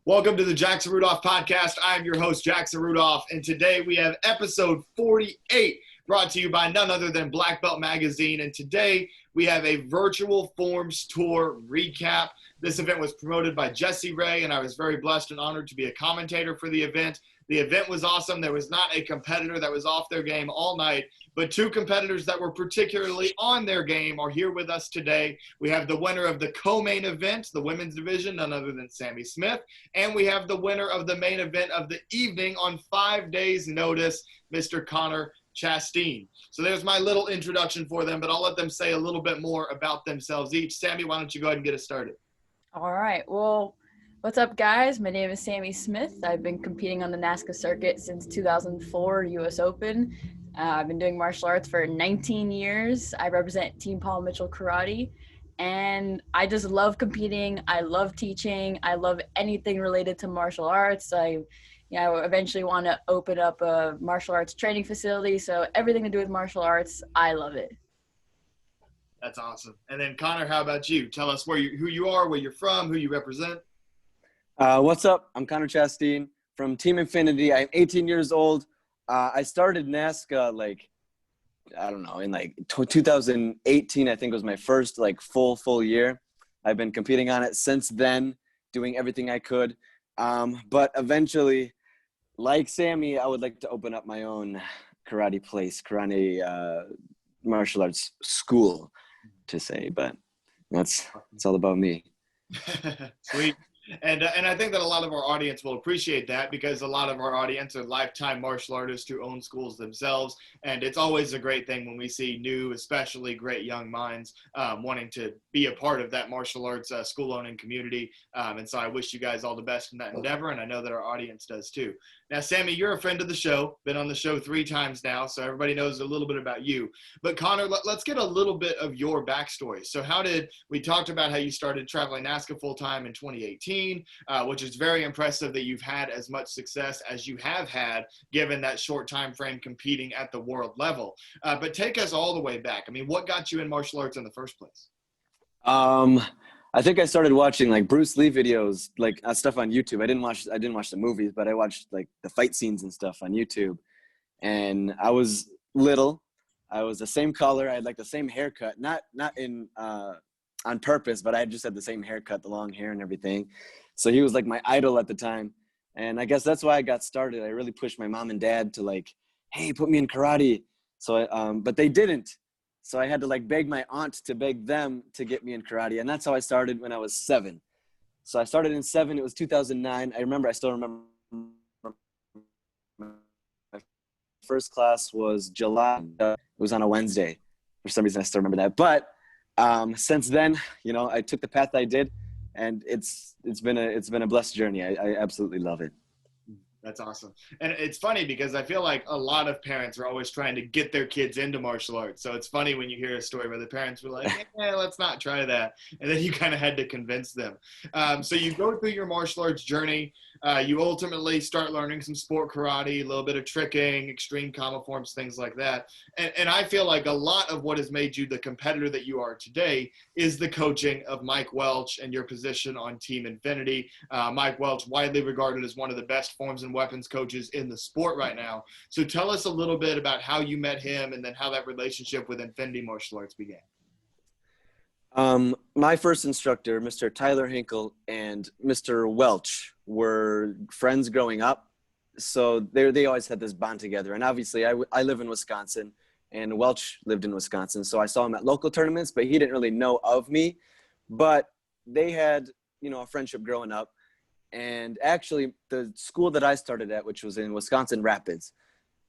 Welcome to the Jackson Rudolph podcast. I am your host, Jackson Rudolph, and today we have episode 48 brought to you by none other than Black Belt Magazine. And today we have a virtual forms tour recap. This event was promoted by Jesse Ray, and I was very blessed and honored to be a commentator for the event. The event was awesome. There was not a competitor that was off their game all night, but two competitors that were particularly on their game are here with us today. We have the winner of the co-main event, the women's division, none other than Sammy Smith, and we have the winner of the main event of the evening on 5 days' notice, Mr. Connor Chasteen. So there's my little introduction for them, but I'll let them say a little bit more about themselves each. Sammy, why don't you go ahead and get us started? All right. Well, what's up, guys? My name is Sammy Smith. I've been competing on the NASCA circuit since 2004 U.S. Open. I've been doing martial arts for 19 years. I represent Team Paul Mitchell Karate, and I just love competing. I love teaching. I love anything related to martial arts. I eventually want to open up a martial arts training facility. So everything to do with martial arts, I love it. That's awesome. And then Connor, how about you? Tell us who you are, where you're from, who you represent. What's up? I'm Connor Chasteen from Team Infinity. I'm 18 years old. I started NASCA in 2018. I think was my first full year. I've been competing on it since then, doing everything I could. But eventually, like Sammy, I would like to open up my own karate martial arts school, to say. But it's all about me. Sweet. And I think that a lot of our audience will appreciate that, because a lot of our audience are lifetime martial artists who own schools themselves. And it's always a great thing when we see new, especially great young minds wanting to be a part of that martial arts school owning community. And so I wish you guys all the best in that endeavor. And I know that our audience does too. Now, Sammy, you're a friend of the show, been on the show 3 times now, so everybody knows a little bit about you. But Connor, let's get a little bit of your backstory. So we talked about how you started traveling NASCA full-time in 2018, which is very impressive that you've had as much success as you have had, given that short time frame competing at the world level. But take us all the way back. I mean, what got you in martial arts in the first place? I think I started watching Bruce Lee videos, stuff on YouTube. I didn't watch the movies, but I watched the fight scenes and stuff on YouTube. And I was little. I was the same color. I had the same haircut, not on purpose, but I just had the same haircut, the long hair and everything. So he was my idol at the time. And I guess that's why I got started. I really pushed my mom and dad to hey, put me in karate. So but they didn't. So I had to beg my aunt to beg them to get me in karate. And that's how I started when I was 7. So I started in 7. It was 2009. I still remember my first class was July. It was on a Wednesday. For some reason, I still remember that. But since then, I took the path I did, and it's been a blessed journey. I absolutely love it. That's awesome. And it's funny because I feel like a lot of parents are always trying to get their kids into martial arts. So it's funny when you hear a story where the parents were like, let's not try that. And then you kind of had to convince them. So you go through your martial arts journey. You ultimately start learning some sport karate, a little bit of tricking, extreme kama forms, things like that. And I feel like a lot of what has made you the competitor that you are today is the coaching of Mike Welch and your position on Team Infinity. Mike Welch, widely regarded as one of the best forms and weapons coaches in the sport right now. So tell us a little bit about how you met him and then how that relationship with Infinity Martial Arts began. My first instructor, Mr. Tyler Hinkle, and Mr. Welch were friends growing up. So they always had this bond together. And obviously I live in Wisconsin, and Welch lived in Wisconsin. So I saw him at local tournaments, but he didn't really know of me. But they had, a friendship growing up. And actually, the school that I started at, which was in Wisconsin Rapids,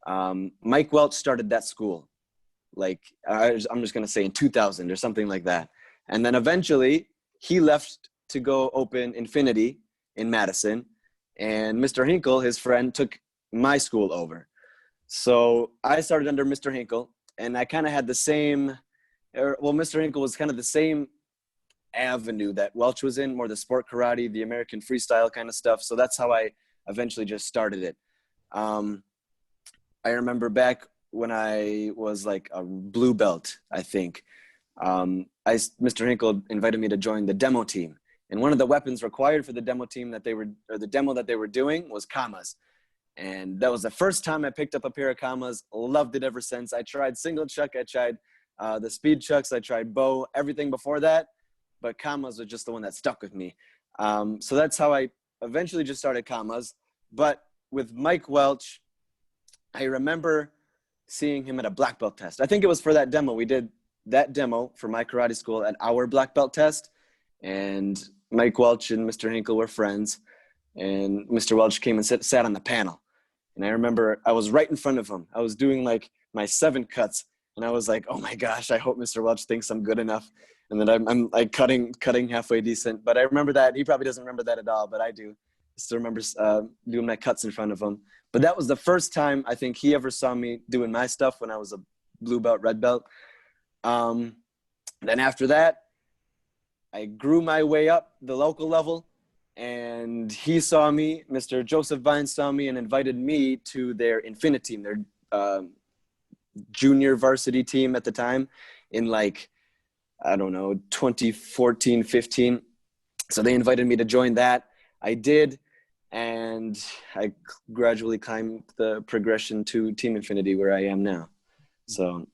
Mike Welch started that school. I'm just going to say in 2000 or something like that. And then eventually, he left to go open Infinity in Madison. And Mr. Hinkle, his friend, took my school over. So I started under Mr. Hinkle, and I kind of had Mr. Hinkle was kind of the same avenue that Welch was in, more the sport karate, the American freestyle kind of stuff. So that's how I eventually just started it. I remember back when I was a blue belt, I think, Mr. Hinkle invited me to join the demo team. And one of the weapons required for the demo team the demo that they were doing was commas. And that was the first time I picked up a pair of commas. Loved it ever since. I tried single chuck. I tried the speed chucks. I tried bow, everything before that. But commas was just the one that stuck with me. So that's how I eventually just started commas. But with Mike Welch, I remember seeing him at a black belt test. I think it was for that demo. We did that demo for my karate school at our black belt test. And Mike Welch and Mr. Hinkle were friends. And Mr. Welch came and sat on the panel. And I remember I was right in front of him. I was doing like my 7 cuts. And I was like, oh my gosh, I hope Mr. Welch thinks I'm good enough. And then I'm like cutting halfway decent. But I remember that. He probably doesn't remember that at all, but I do. I still remember doing my cuts in front of him. But that was the first time I think he ever saw me doing my stuff when I was a blue belt, red belt. Then after that, I grew my way up the local level. And he saw me, Mr. Joseph Vine saw me and invited me to their Infinity team, their junior varsity team at the time in like, I don't know, 2014, 15. So they invited me to join that. I did. And I gradually climbed the progression to Team Infinity where I am now. So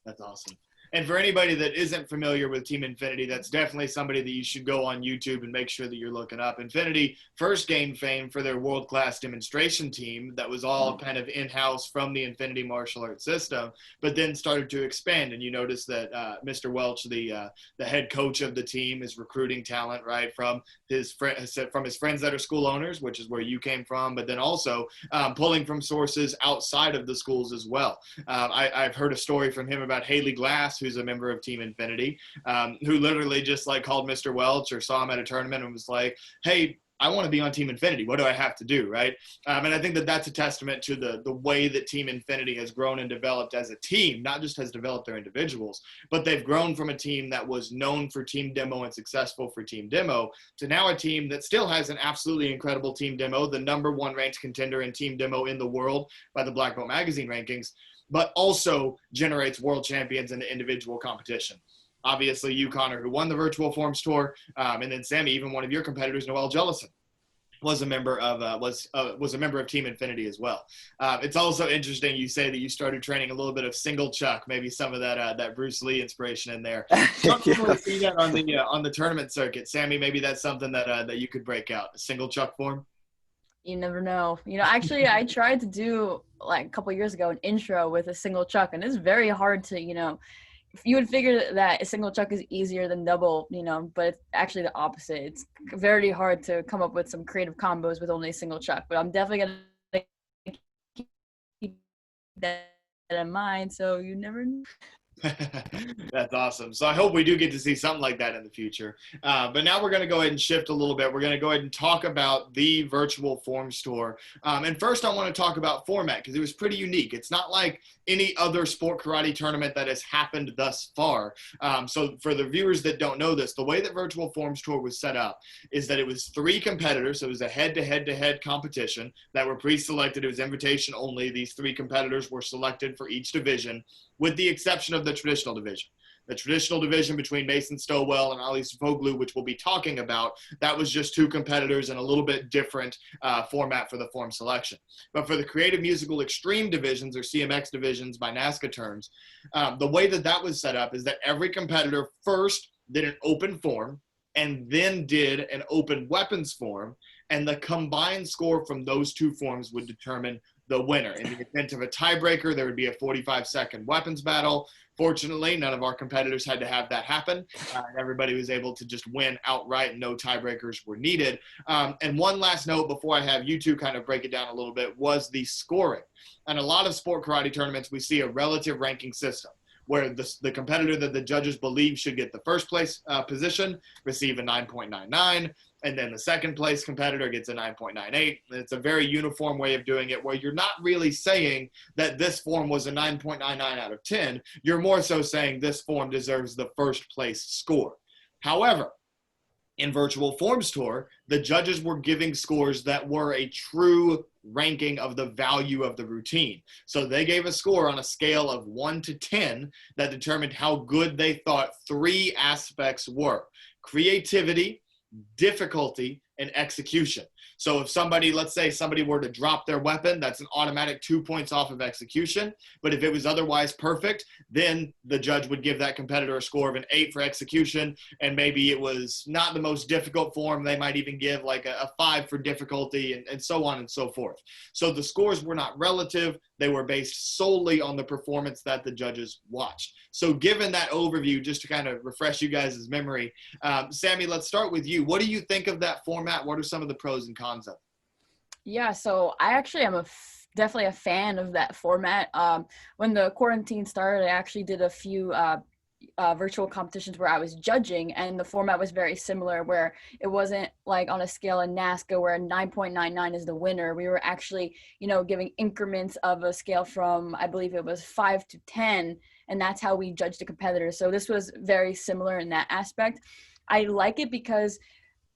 that's awesome. And for anybody that isn't familiar with Team Infinity, that's definitely somebody that you should go on YouTube and make sure that you're looking up. Infinity first gained fame for their world-class demonstration team that was all kind of in-house from the Infinity martial arts system, but then started to expand. And you notice that Mr. Welch, the head coach of the team, is recruiting talent, right, from his friends that are school owners, which is where you came from, but then also pulling from sources outside of the schools as well. I've heard a story from him about Haley Glass, who's a member of Team Infinity, who literally just like called Mr. Welch or saw him at a tournament and was like, hey, I want to be on Team Infinity. What do I have to do, right? And I think that that's a testament to the way that Team Infinity has grown and developed as a team, not just has developed their individuals, but they've grown from a team that was known for team demo and successful for team demo to now a team that still has an absolutely incredible team demo, the #1 ranked contender in team demo in the world by the Black Belt Magazine rankings, but also generates world champions in the individual competition. Obviously, you, Connor, who won the Virtual Forms Tour, and then Sammy, even one of your competitors, Noel Jellison, was a member of Team Infinity as well. It's also interesting you say that you started training a little bit of single chuck, maybe some of that Bruce Lee inspiration in there. Don't really see that on the tournament circuit. Sammy, maybe that's something that you could break out, a single chuck form. You never know. Actually, I tried to do like a couple of years ago an intro with a single chuck, and it's very hard to, you would figure that a single chuck is easier than double, but it's actually the opposite. It's very hard to come up with some creative combos with only a single chuck, but I'm definitely going to keep that in mind, so you never know. That's awesome. So I hope we do get to see something like that in the future. But now we're going to go ahead and shift a little bit. We're going to go ahead and talk about the Virtual Forms Tour. And first I want to talk about format because it was pretty unique. It's not like any other sport karate tournament that has happened thus far. So for the viewers that don't know this, the way that Virtual Forms Tour was set up is that it was 3 competitors. So it was a head-to-head competition that were pre-selected. It was invitation only. These 3 competitors were selected for each division, with the exception of the traditional division. The traditional division between Mason Stowell and Ali Sofoglu, which we'll be talking about, that was just 2 competitors and a little bit different format for the form selection. But for the creative musical extreme divisions, or CMX divisions by NASCA terms, the way that was set up is that every competitor first did an open form and then did an open weapons form, and the combined score from those 2 forms would determine the winner. In the event of a tiebreaker, there would be a 45-second weapons battle. Fortunately, none of our competitors had to have that happen. Everybody was able to just win outright, and no tiebreakers were needed. And one last note before I have you two kind of break it down a little bit was the scoring. And a lot of sport karate tournaments, we see a relative ranking system where the competitor that the judges believe should get the first place position receive a 9.99, and then the second place competitor gets a 9.98. It's a very uniform way of doing it where you're not really saying that this form was a 9.99 out of 10. You're more so saying this form deserves the first place score. However, in Virtual Forms Tour, the judges were giving scores that were a true ranking of the value of the routine. So they gave a score on a scale of 1 to 10 that determined how good they thought 3 aspects were: creativity, difficulty, and execution. So if somebody, let's say somebody were to drop their weapon, that's an automatic 2 points off of execution. But if it was otherwise perfect, then the judge would give that competitor a score of an 8 for execution. And maybe it was not the most difficult form. They might even give like a 5 for difficulty, and so on and so forth. So the scores were not relative. They were based solely on the performance that the judges watched. So given that overview, just to kind of refresh you guys' memory, Sammy, let's start with you. What do you think of that format? What are some of the pros and cons of it? Yeah, so I actually am definitely a fan of that format. When the quarantine started, I actually did a few virtual competitions where I was judging, and the format was very similar, where it wasn't like on a scale in NASCA where 9.99 is the winner. We were actually, giving increments of a scale from, I believe it was 5 to 10, and that's how we judged the competitors. So this was very similar in that aspect. I like it because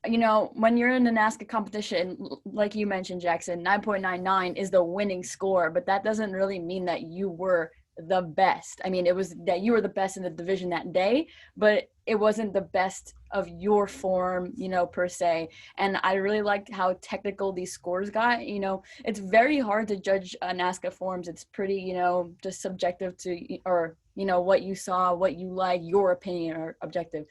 when you're in a NASCA competition, like you mentioned, Jackson, 9.99 is the winning score, but that doesn't really mean that you were the best. I mean, it was that you were the best in the division that day, but it wasn't the best of your form, per se. And I really liked how technical these scores got. It's very hard to judge NASCA forms. It's pretty, just subjective to, or, what you saw, what you like, your opinion or objective.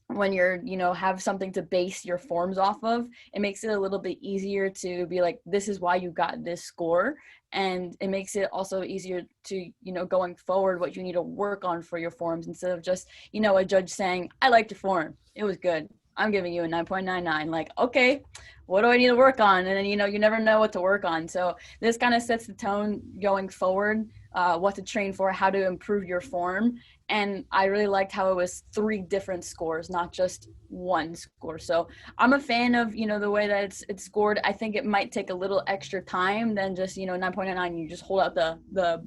When you're, have something to base your forms off of, it makes it a little bit easier to be like, this is why you got this score. And it makes it also easier to, going forward, what you need to work on for your forms, instead of just, a judge saying, I liked your form, it was good, I'm giving you a 9.99. Like, okay, what do I need to work on? And then, you never know what to work on. So this kind of sets the tone going forward, what to train for, how to improve your form. And I really liked how it was 3 different scores, not just one score. So I'm a fan of, the way that it's scored. I think it might take a little extra time than just, 9.99. You just hold out the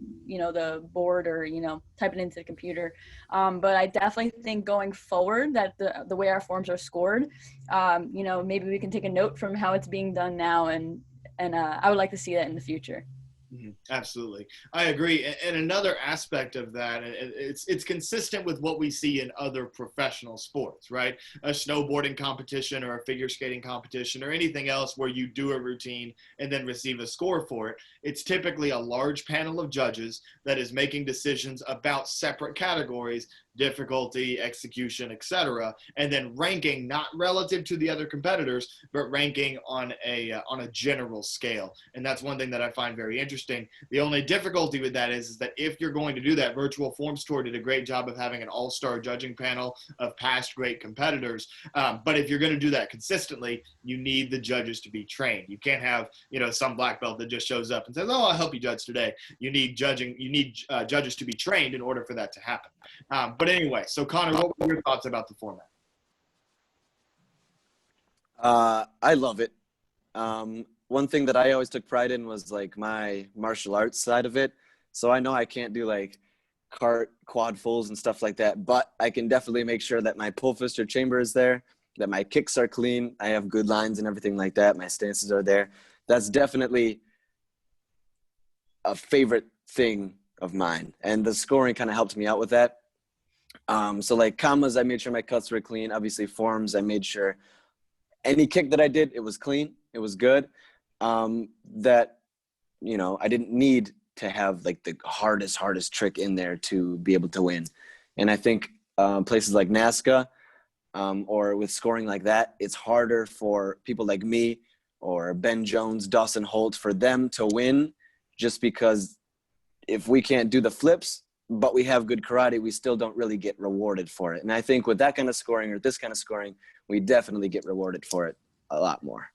board, or, type it into the computer. But I definitely think going forward that the way our forms are scored, maybe we can take a note from how it's being done now. And I would like to see that in the future. Absolutely. I agree. And another aspect of that, it's consistent with what we see in other professional sports, right? A snowboarding competition or a figure skating competition or anything else where you do a routine and then receive a score for it. It's typically a large panel of judges that is making decisions about separate categories, difficulty, execution, etc., and then ranking not relative to the other competitors, but ranking on a general scale. And that's one thing that I find very interesting. The only difficulty with that is that if you're going to do that, Virtual Forms Tour did a great job of having an all-star judging panel of past great competitors. But if you're going to do that consistently, you need the judges to be trained. You can't have some black belt that just shows up and says, "Oh, I'll help you judge today." You need judges to be trained in order for that to happen. But anyway, so Connor, what were your thoughts about the format? I love it. One thing that I always took pride in was like my martial arts side of it. So I know I can't do like quad fulls and stuff like that, but I can definitely make sure that my pull fist or chamber is there, that my kicks are clean, I have good lines and everything like that, my stances are there. That's definitely a favorite thing of mine, and the scoring kind of helped me out with that. So like commas, I made sure my cuts were clean. Obviously forms, I made sure any kick that I did, it was clean, it was good. That, I didn't need to have like the hardest trick in there to be able to win. And I think places like NASCA, or with scoring like that, it's harder for people like me or Ben Jones, Dawson Holt, for them to win, just because if we can't do the flips, but we have good karate, we still don't really get rewarded for it. And I think with that kind of scoring, or this kind of scoring, we definitely get rewarded for it a lot more.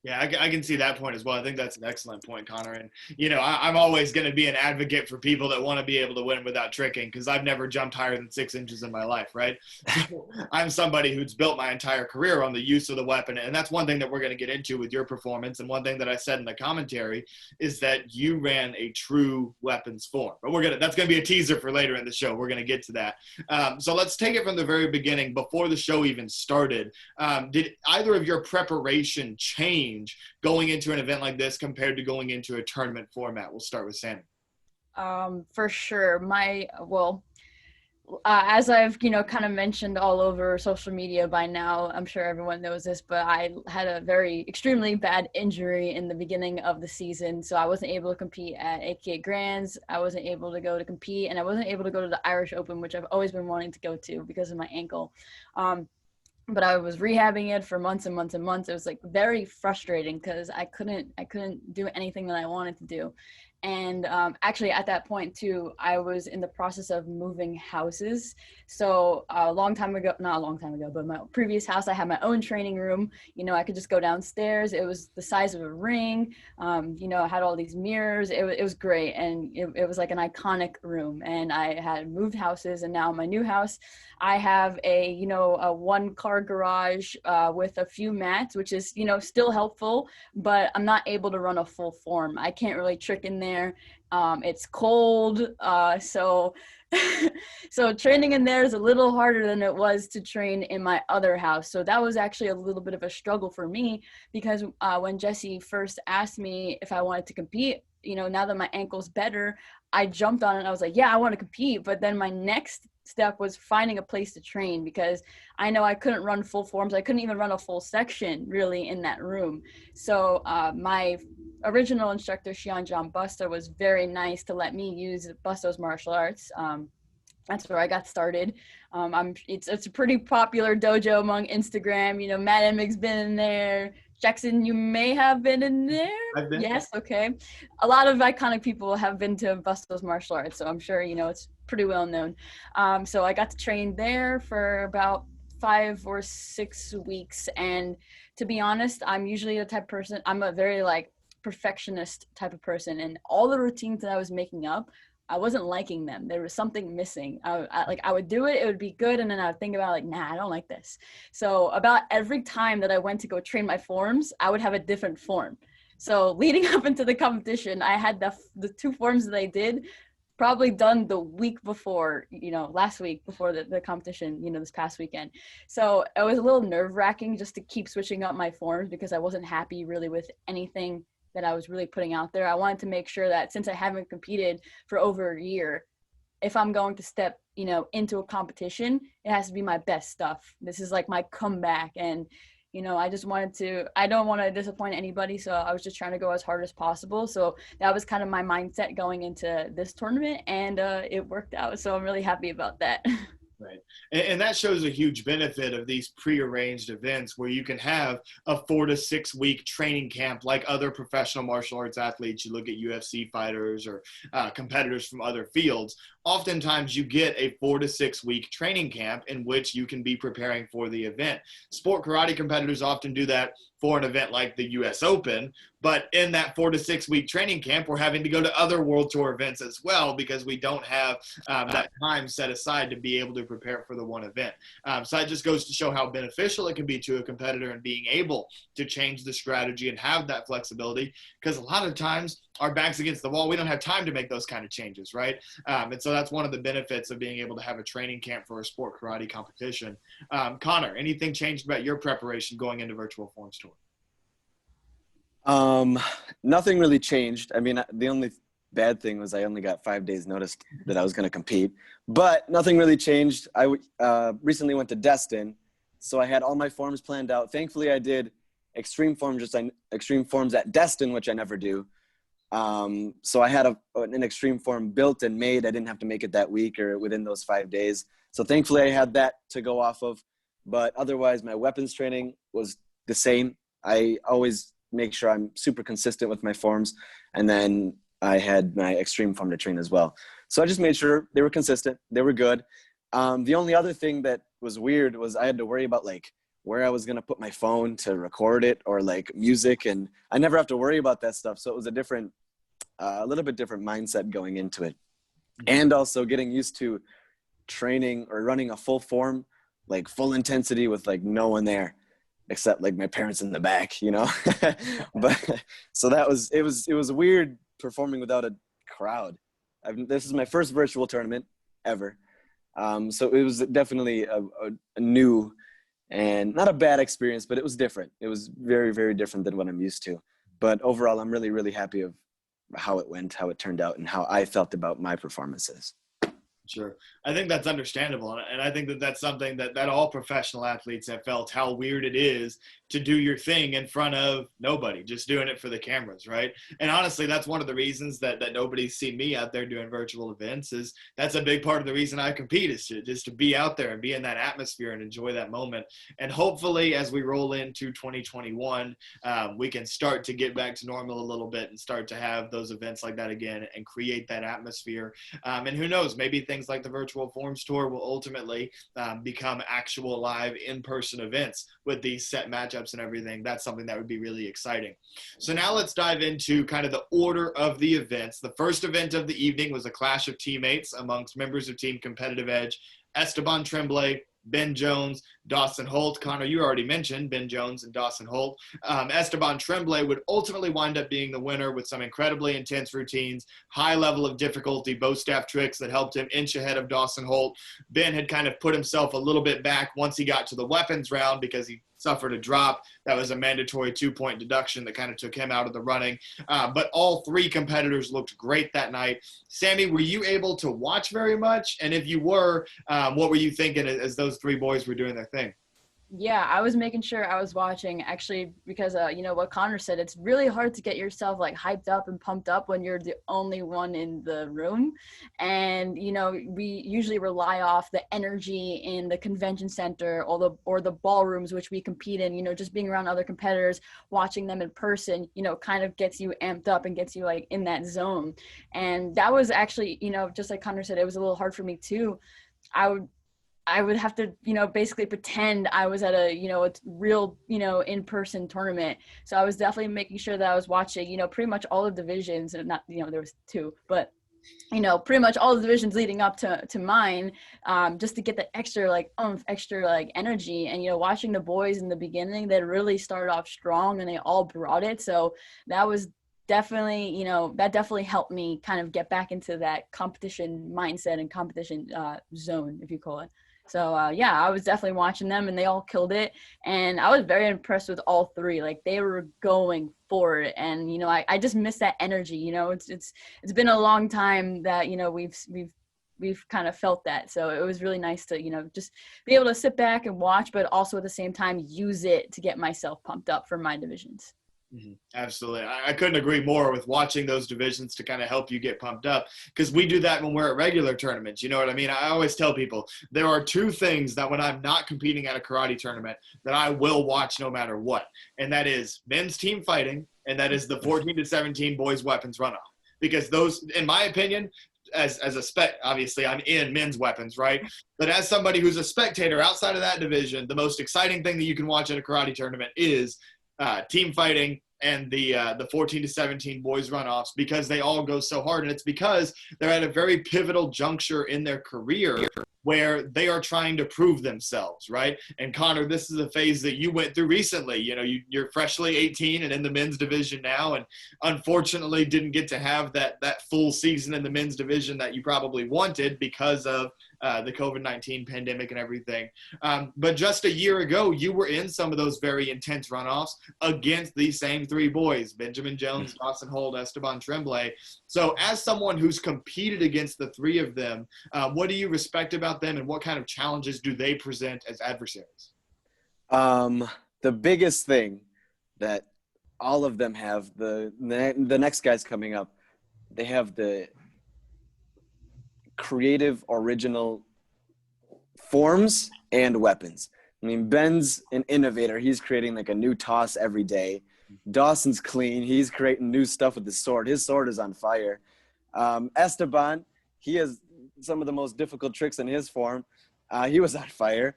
Yeah, I can see that point as well. I think that's an excellent point, Connor. And, I'm always going to be an advocate for people that want to be able to win without tricking, because I've never jumped higher than 6 inches in my life, right? So I'm somebody who's built my entire career on the use of the weapon. And that's one thing that we're going to get into with your performance. And one thing that I said in the commentary is that you ran a true weapons form. But that's going to be a teaser for later in the show. We're going to get to that. So let's take it from the very beginning, before the show even started. Did either of your preparation change going into an event like this compared to going into a tournament format? We'll start with Sammy. For sure. as I've, kind of mentioned all over social media by now, I'm sure everyone knows this, but I had a very extremely bad injury in the beginning of the season. So I wasn't able to compete at AKA Grands. I wasn't able to go to compete, and I wasn't able to go to the Irish Open, which I've always been wanting to go to because of my ankle. But I was rehabbing it for months and months and months. It was like very frustrating because I couldn't do anything that I wanted to do. And actually at that point too, I was in the process of moving houses. So not a long time ago, but my previous house, I had my own training room. I could just go downstairs. It was the size of a ring. I had all these mirrors. It was great. And it was like an iconic room. And I had moved houses, and now my new house, I have a 1-car garage with a few mats, which is, still helpful, but I'm not able to run a full form. I can't really trick in there. It's cold, so so training in there is a little harder than it was to train in my other house. So that was actually a little bit of a struggle for me, because when Jesse first asked me if I wanted to compete, now that my ankle's better, I jumped on it and I was like, yeah, I want to compete. But then my next step was finding a place to train, because I know I couldn't run full forms. I couldn't even run a full section really in that room. So my original instructor, Shion John Busta, was very nice to let me use Busta's martial arts. That's where I got started. It's a pretty popular dojo among Instagram. Matt Emmig's been in there. Jackson, you may have been in there. I've been. Yes, okay. A lot of iconic people have been to Busta's martial arts, so I'm sure it's pretty well known. So I got to train there for about 5 or 6 weeks, and to be honest, I'm usually the type of person. I'm a very perfectionist type of person, and all the routines that I was making up, I wasn't liking them. There was something missing. I would do it, it would be good, and then I would think about nah, I don't like this. So about every time that I went to go train my forms, I would have a different form. So leading up into the competition, I had the 2 forms that I did probably done the week before, last week before the competition, this past weekend. So it was a little nerve-wracking just to keep switching up my forms, because I wasn't happy really with anything that I was really putting out there. I wanted to make sure that since I haven't competed for over a year, if I'm going to step, into a competition, it has to be my best stuff. This is like my comeback. And, I don't want to disappoint anybody. So I was just trying to go as hard as possible. So that was kind of my mindset going into this tournament, and it worked out. So I'm really happy about that. Right. And that shows a huge benefit of these prearranged events, where you can have a 4 to 6 week training camp like other professional martial arts athletes. You look at UFC fighters or competitors from other fields. Oftentimes you get a 4 to 6 week training camp in which you can be preparing for the event. Sport karate competitors often do that for an event like the US Open, but in that 4 to 6 week training camp, we're having to go to other World Tour events as well, because we don't have that time set aside to be able to prepare for the one event. So that just goes to show how beneficial it can be to a competitor and being able to change the strategy and have that flexibility, because a lot of times our back's against the wall. We don't have time to make those kind of changes, right? And so that's one of the benefits of being able to have a training camp for a sport karate competition. Connor, anything changed about your preparation going into Virtual Forms Tour? Nothing really changed. I mean, the only bad thing was I only got 5 days notice that I was going to compete, but nothing really changed. I recently went to Destin, so I had all my forms planned out. Thankfully, I did extreme forms at Destin, which I never do. So I had an extreme form built and made. I didn't have to make it that week or within those 5 days. So thankfully I had that to go off of, but otherwise my weapons training was the same. I always make sure I'm super consistent with my forms. And then I had my extreme form to train as well. So I just made sure they were consistent. They were good. The only other thing that was weird was I had to worry about where I was going to put my phone to record it, or music. And I never have to worry about that stuff. So it was a little bit different mindset going into it. And also getting used to training or running a full form, full intensity with no one there except my parents in the back, but so it was weird performing without a crowd. This is my first virtual tournament ever. So it was definitely a new and not a bad experience, but it was different. It was very, very different than what I'm used to. But overall, I'm really, really happy of how it went, how it turned out, and how I felt about my performances. Sure. I think that's understandable. And I think that that's something that all professional athletes have felt, how weird it is to do your thing in front of nobody, just doing it for the cameras, right? And honestly, that's one of the reasons that nobody's seen me out there doing virtual events. Is that's a big part of the reason I compete, is just to be out there and be in that atmosphere and enjoy that moment. And hopefully as we roll into 2021, we can start to get back to normal a little bit and start to have those events like that again and create that atmosphere. And who knows, maybe things like the Virtual Forms Tour will ultimately become actual live in-person events with these set matchups and everything. That's something that would be really exciting. So now let's dive into kind of the order of the events. The first event of the evening was a clash of teammates amongst members of Team Competitive Edge, Esteban Tremblay, Ben Jones, Dawson Holt. Connor, you already mentioned Ben Jones and Dawson Holt. Esteban Tremblay would ultimately wind up being the winner with some incredibly intense routines, high level of difficulty, bow staff tricks that helped him inch ahead of Dawson Holt. Ben had kind of put himself a little bit back once he got to the weapons round because he suffered a drop. That was a mandatory 2-point deduction that kind of took him out of the running. But all three competitors looked great that night. Sammy, were you able to watch very much? And if you were, what were you thinking as those three boys were doing their thing? Yeah, I was making sure I was watching, actually, because you know what Connor said, it's really hard to get yourself like hyped up and pumped up when you're the only one in the room. And you know, we usually rely off the energy in the convention center or the ballrooms which we compete in. You know, just being around other competitors, watching them in person, you know, kind of gets you amped up and gets you like in that zone. And that was actually, you know, just like Connor said, it was a little hard for me too. I would have to, you know, basically pretend I was at a, you know, a real, you know, in-person tournament. So I was definitely making sure that I was watching, you know, pretty much all the divisions, and not, you know, there was 2, but, you know, pretty much all the divisions leading up to mine, just to get the extra, like, extra, like, energy. And, you know, watching the boys in the beginning, they really started off strong and they all brought it. So that was definitely, you know, that definitely helped me kind of get back into that competition mindset and competition zone, if you call it. So, yeah, I was definitely watching them, and they all killed it. And I was very impressed with all three. Like, they were going for it. And, you know, I just miss that energy. You know, it's been a long time that, you know, we've kind of felt that. So it was really nice to, you know, just be able to sit back and watch, but also at the same time use it to get myself pumped up for my divisions. Mm-hmm. Absolutely. I couldn't agree more with watching those divisions to kind of help you get pumped up, because we do that when we're at regular tournaments. You know what I mean? I always tell people there are 2 things that when I'm not competing at a karate tournament that I will watch no matter what. And that is men's team fighting, and that is the 14 to 17 boys weapons runoff. Because those, in my opinion, as a obviously I'm in men's weapons, right? But as somebody who's a spectator outside of that division, the most exciting thing that you can watch at a karate tournament is team fighting and the 14 to 17 boys runoffs, because they all go so hard. And it's because they're at a very pivotal juncture in their career where they are trying to prove themselves, right? And Connor, this is a phase that you went through recently. You know, you're freshly 18 and in the men's division now, and unfortunately didn't get to have that full season in the men's division that you probably wanted because of the COVID-19 pandemic and everything. But just a year ago, you were in some of those very intense runoffs against these same 3 boys, Benjamin Jones, Dawson Holt, Esteban Tremblay. So as someone who's competed against the 3 of them, what do you respect about them, and what kind of challenges do they present as adversaries? The biggest thing that all of them have, the next guys coming up, they have the creative, original forms and weapons. I mean, Ben's an innovator. He's creating like a new toss every day. Dawson's clean. He's creating new stuff with his sword. His sword is on fire. Esteban, he has some of the most difficult tricks in his form. He was on fire.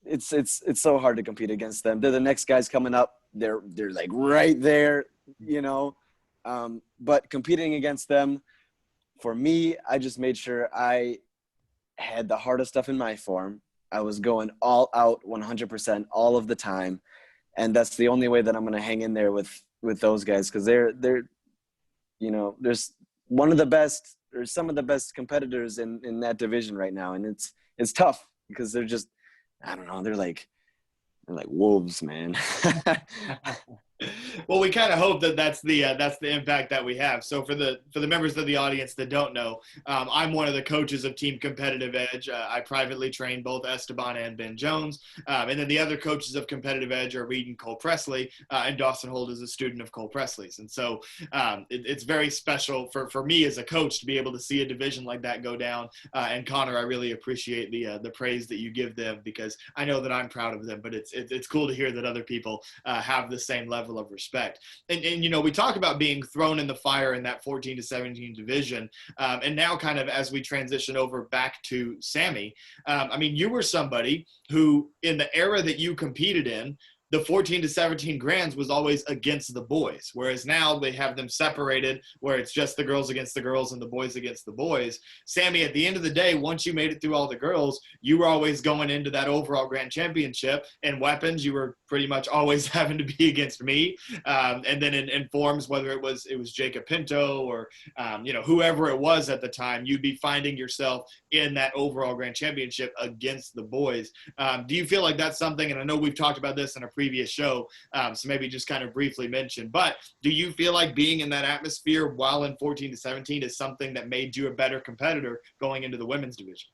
It's so hard to compete against them. They're the next guys coming up. They're like right there, you know. But competing against them, for me, I just made sure I had the hardest stuff in my form. I was going all out 100% all of the time. And that's the only way that I'm going to hang in there with those guys, because they're, you know, there's one of the best, or some of the best competitors in that division right now. And it's tough because they're just, I don't know, they're like wolves, man. Well, we kind of hope that that's the impact that we have. So for the members of the audience that don't know, I'm one of the coaches of Team Competitive Edge. I privately train both Esteban and Ben Jones, and then the other coaches of Competitive Edge are Reed and Cole Presley, and Dawson Holt is a student of Cole Presley's. And so it's very special for me as a coach to be able to see a division like that go down. And Connor, I really appreciate the praise that you give them, because I know that I'm proud of them. But it's cool to hear that other people have the same level of respect. And you know, we talk about being thrown in the fire in that 14 to 17 division, and now kind of as we transition over back to Sammy, I mean, you were somebody who in the era that you competed in, the 14 to 17 grands was always against the boys, whereas now they have them separated where it's just the girls against the girls and the boys against the boys. Sammy, at the end of the day, once you made it through all the girls, you were always going into that overall grand championship. And weapons, you were pretty much always having to be against me. And then in forms, whether it was Jacob Pinto or you know, whoever it was at the time, you'd be finding yourself in that overall grand championship against the boys. Do you feel like that's something, and I know we've talked about this in a previous show, so maybe just kind of briefly mention, but do you feel like being in that atmosphere while in 14 to 17 is something that made you a better competitor going into the women's division?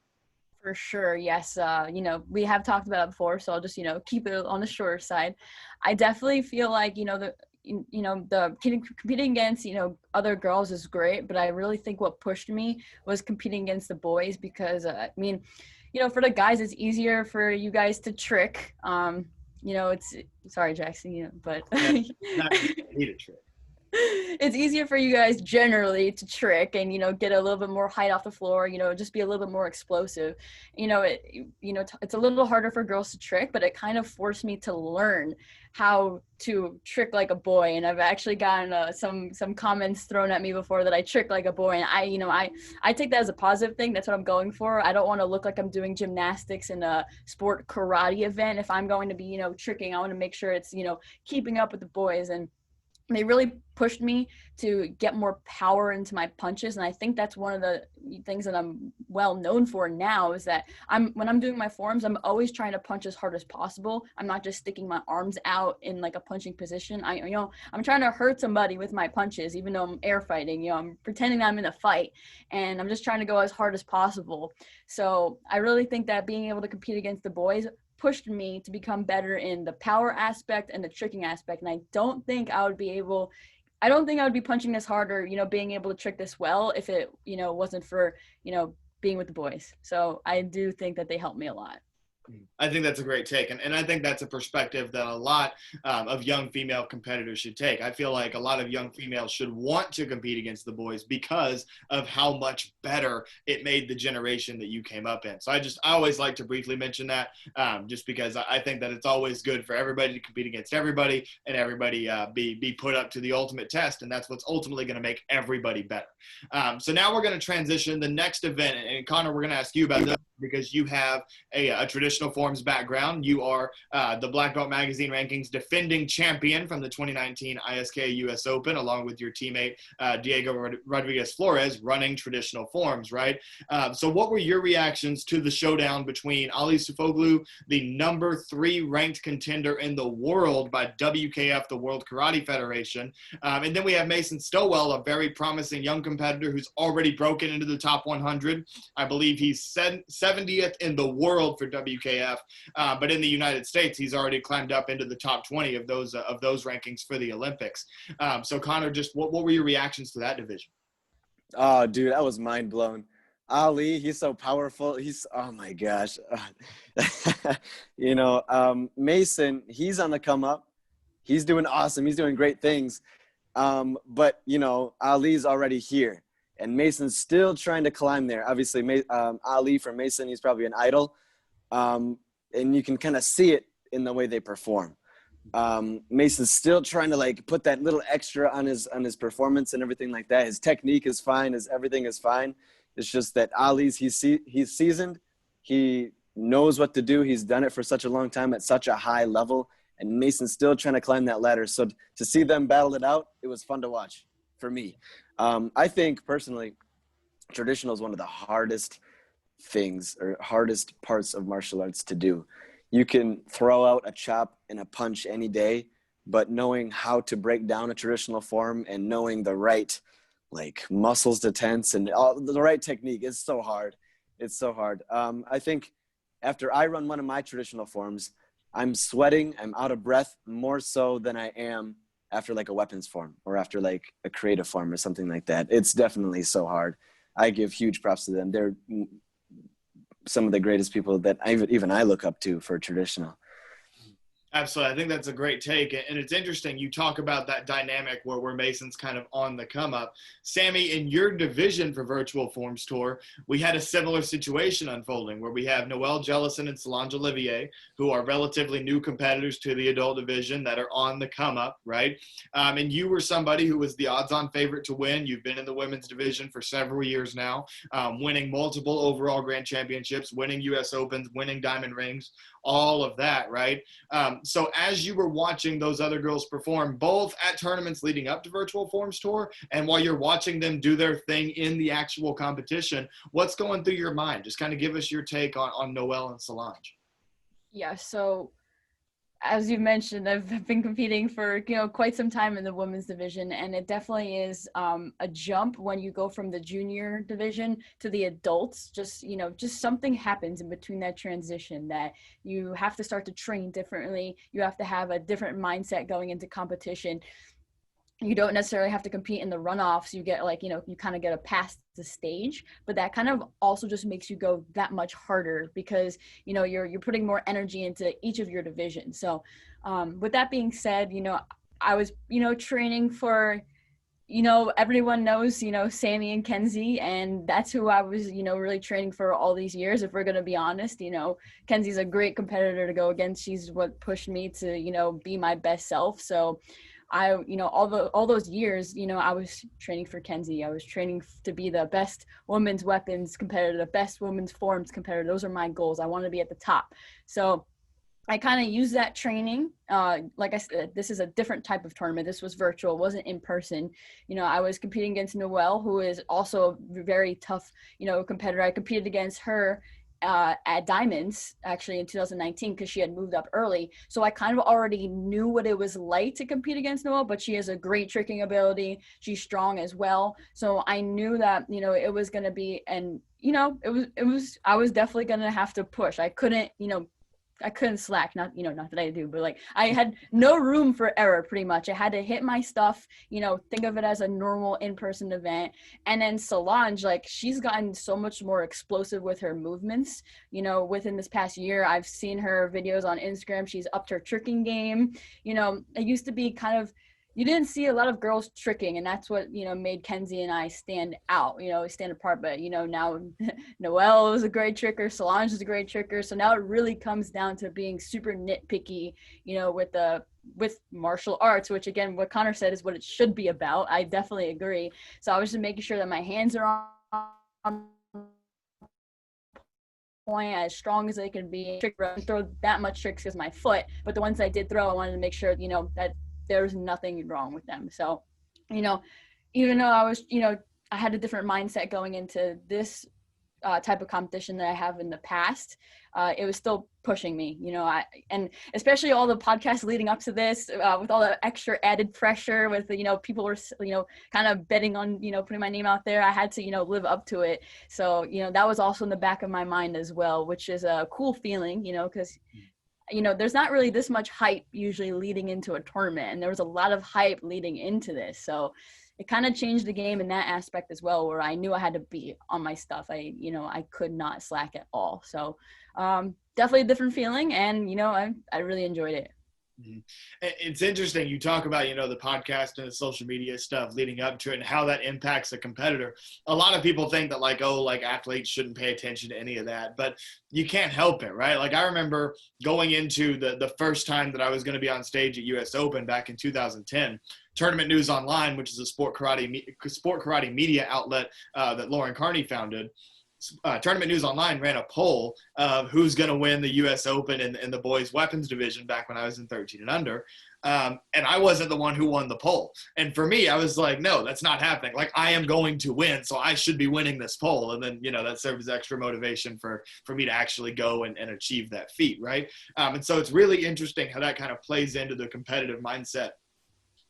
For sure, yes. You know, we have talked about it before, so I'll just, you know, keep it on the shorter side. I definitely feel like, you know, the competing against, you know, other girls is great, but I really think what pushed me was competing against the boys, because I mean, you know, for the guys, it's easier for you guys to trick. You know, it's sorry, Jackson, you know, but Need a trick. it's easier for you guys generally to trick and, you know, get a little bit more height off the floor, you know, just be a little bit more explosive. You know, it's a little harder for girls to trick, but it kind of forced me to learn how to trick like a boy. And I've actually gotten some comments thrown at me before that I trick like a boy. And I take that as a positive thing. That's what I'm going for. I don't want to look like I'm doing gymnastics in a sport karate event. If I'm going to be, you know, tricking, I want to make sure it's, you know, keeping up with the boys. And they really pushed me to get more power into my punches. And I think that's one of the things that I'm well known for now, is that when I'm doing my forms, I'm always trying to punch as hard as possible. I'm not just sticking my arms out in like a punching position. I'm trying to hurt somebody with my punches, even though I'm air fighting, you know, I'm pretending I'm in a fight, and I'm just trying to go as hard as possible. So I really think that being able to compete against the boys pushed me to become better in the power aspect and the tricking aspect. And I don't think I would be punching this hard or, you know, being able to trick this well if it, you know, wasn't for, you know, being with the boys. So I do think that they helped me a lot. I think that's a great take. And I think that's a perspective that a lot of young female competitors should take. I feel like a lot of young females should want to compete against the boys because of how much better it made the generation that you came up in. So I always like to briefly mention that, just because I think that it's always good for everybody to compete against everybody, and everybody be put up to the ultimate test. And that's what's ultimately going to make everybody better. So now we're going to transition the next event. And Connor, we're going to ask you about this, because you have a traditional forms background. You are the Black Belt Magazine Rankings defending champion from the 2019 ISK US Open, along with your teammate Diego Rodriguez Flores, running traditional forms, right? So what were your reactions to the showdown between Ali Soufoglu, the number 3 ranked contender in the world by WKF, the World Karate Federation, and then we have Mason Stowell, a very promising young competitor who's already broken into the top 100. I believe he's 70th in the world for WKF, but in the United States, he's already climbed up into the top 20 of those rankings for the Olympics. So Connor, just what were your reactions to that division? Oh, dude, I was mind blown. Ali, he's so powerful. Oh my gosh. You know, Mason, he's on the come up. He's doing awesome. He's doing great things. But, you know, Ali's already here. And Mason's still trying to climb there. Obviously, Ali for Mason, he's probably an idol. And you can kind of see it in the way they perform. Mason's still trying to like put that little extra on his performance and everything like that. His technique is fine. Everything is fine. It's just that Ali's, he's seasoned. He knows what to do. He's done it for such a long time at such a high level. And Mason's still trying to climb that ladder. So to see them battle it out, it was fun to watch for me. I think personally, traditional is one of the hardest things or hardest parts of martial arts to do. You can throw out a chop and a punch any day, but knowing how to break down a traditional form and knowing the right like muscles to tense and all the right technique is so hard. It's so hard. I think after I run one of my traditional forms, I'm sweating, I'm out of breath more so than I am after like a weapons form or after like a creative form or something like that. It's definitely so hard. I give huge props to them. They're some of the greatest people that even I look up to for traditional. Absolutely. I think that's a great take. And it's interesting. You talk about that dynamic where Mason's kind of on the come up. Sammy, in your division for Virtual Forms Tour, we had a similar situation unfolding where we have Noelle Jellison and Solange Olivier, who are relatively new competitors to the adult division that are on the come up, right? And you were somebody who was the odds on favorite to win. You've been in the women's division for several years now, winning multiple overall grand championships, winning US Opens, winning diamond rings, all of that, right? So as you were watching those other girls perform, both at tournaments leading up to Virtual Forms Tour and while you're watching them do their thing in the actual competition, what's going through your mind? Just kind of give us your take on Noelle and Solange. Yeah, so as you mentioned, I've been competing for quite some time in the women's division, and it definitely is a jump when you go from the junior division to the adults. Just something happens in between that transition that you have to start to train differently. You have to have a different mindset going into competition. You don't necessarily have to compete in the runoffs. You get you kind of get a pass the stage, but that kind of also just makes you go that much harder because, you're putting more energy into each of your divisions. So with that being said, I was, training for, everyone knows, Sammy and Kenzie, and that's who I was, really training for all these years. If we're going to be honest, Kenzie's a great competitor to go against. She's what pushed me to, be my best self. So all those years, I was training for Kenzie. I was training to be the best women's weapons competitor, the best women's forms competitor. Those are my goals. I want to be at the top. So I kind of use that training. Like I said, this is a different type of tournament. This was virtual, it wasn't in person. I was competing against Noelle, who is also a very tough, competitor. I competed against her at Diamonds actually in 2019 because she had moved up early. So I kind of already knew what it was like to compete against Noelle, but she has a great tricking ability. She's strong as well. So I knew that, it was going to be, and, I was definitely going to have to push. I couldn't slack, not that I do, but I had no room for error pretty much. I had to hit my stuff, think of it as a normal in-person event. And then Solange, she's gotten so much more explosive with her movements, within this past year. I've seen her videos on Instagram. She's upped her tricking game. It used to be kind of, you didn't see a lot of girls tricking, and that's what, made Kenzie and I stand out, stand apart. But, now Noelle is a great tricker, Solange is a great tricker. So now it really comes down to being super nitpicky, with martial arts, which again, what Connor said is what it should be about. I definitely agree. So I was just making sure that my hands are on point, as strong as they can be. Trick throw that much tricks as my foot, but the ones I did throw, I wanted to make sure, that there's nothing wrong with them. So, even though I was, I had a different mindset going into this type of competition that I have in the past, it was still pushing me, and especially all the podcasts leading up to this, with all the extra added pressure with, people were, kind of betting on, putting my name out there. I had to, live up to it. So, that was also in the back of my mind as well, which is a cool feeling, because there's not really this much hype usually leading into a tournament, and there was a lot of hype leading into this. So it kind of changed the game in that aspect as well, where I knew I had to be on my stuff. I could not slack at all. So definitely a different feeling, and, I really enjoyed it. It's interesting. You talk about, the podcast and the social media stuff leading up to it and how that impacts a competitor. A lot of people think that athletes shouldn't pay attention to any of that, but you can't help it, right? I remember going into the first time that I was going to be on stage at US Open back in 2010, Tournament News Online, which is a sport karate media outlet that Lauren Carney founded. Tournament News Online ran a poll of who's going to win the U.S. Open in the boys weapons division back when I was in 13 and under. And I wasn't the one who won the poll. And for me, I was like, no, that's not happening. Like, I am going to win, so I should be winning this poll. And then, that serves as extra motivation for me to actually go and achieve that feat, right? And so it's really interesting how that kind of plays into the competitive mindset.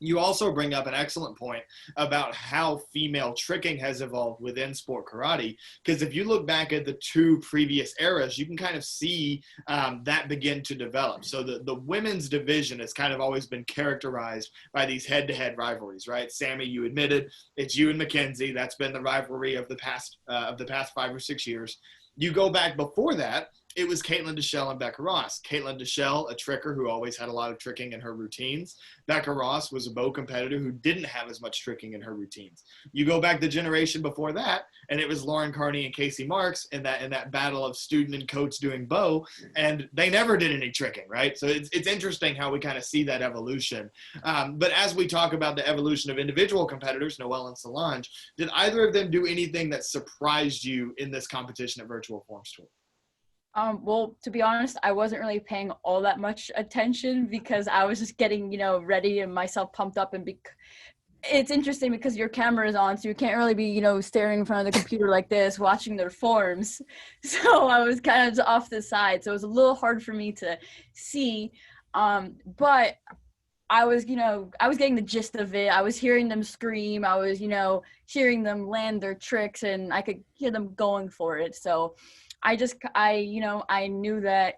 You also bring up an excellent point about how female tricking has evolved within sport karate. Because if you look back at the two previous eras, you can kind of see that begin to develop. So the women's division has kind of always been characterized by these head-to-head rivalries, right? Sammy, you admitted it's you and Mackenzie. That's been the rivalry of the past 5 or 6 years. You go back before that, it was Caitlin Deschelle and Becca Ross. Caitlin Deschelle, a tricker who always had a lot of tricking in her routines. Becca Ross was a bow competitor who didn't have as much tricking in her routines. You go back the generation before that, and it was Lauren Carney and Casey Marks in that battle of student and coach doing bow, and they never did any tricking, right? So it's interesting how we kind of see that evolution. But as we talk about the evolution of individual competitors, Noelle and Solange, did either of them do anything that surprised you in this competition at Virtual Forms Tour? Well, to be honest, I wasn't really paying all that much attention because I was just getting, ready and myself pumped up. And it's interesting because your camera is on, so you can't really be, staring in front of the computer like this, watching their forms. So I was kind of off the side. So it was a little hard for me to see. But I was getting the gist of it. I was hearing them scream. I was, hearing them land their tricks, and I could hear them going for it. So I knew that,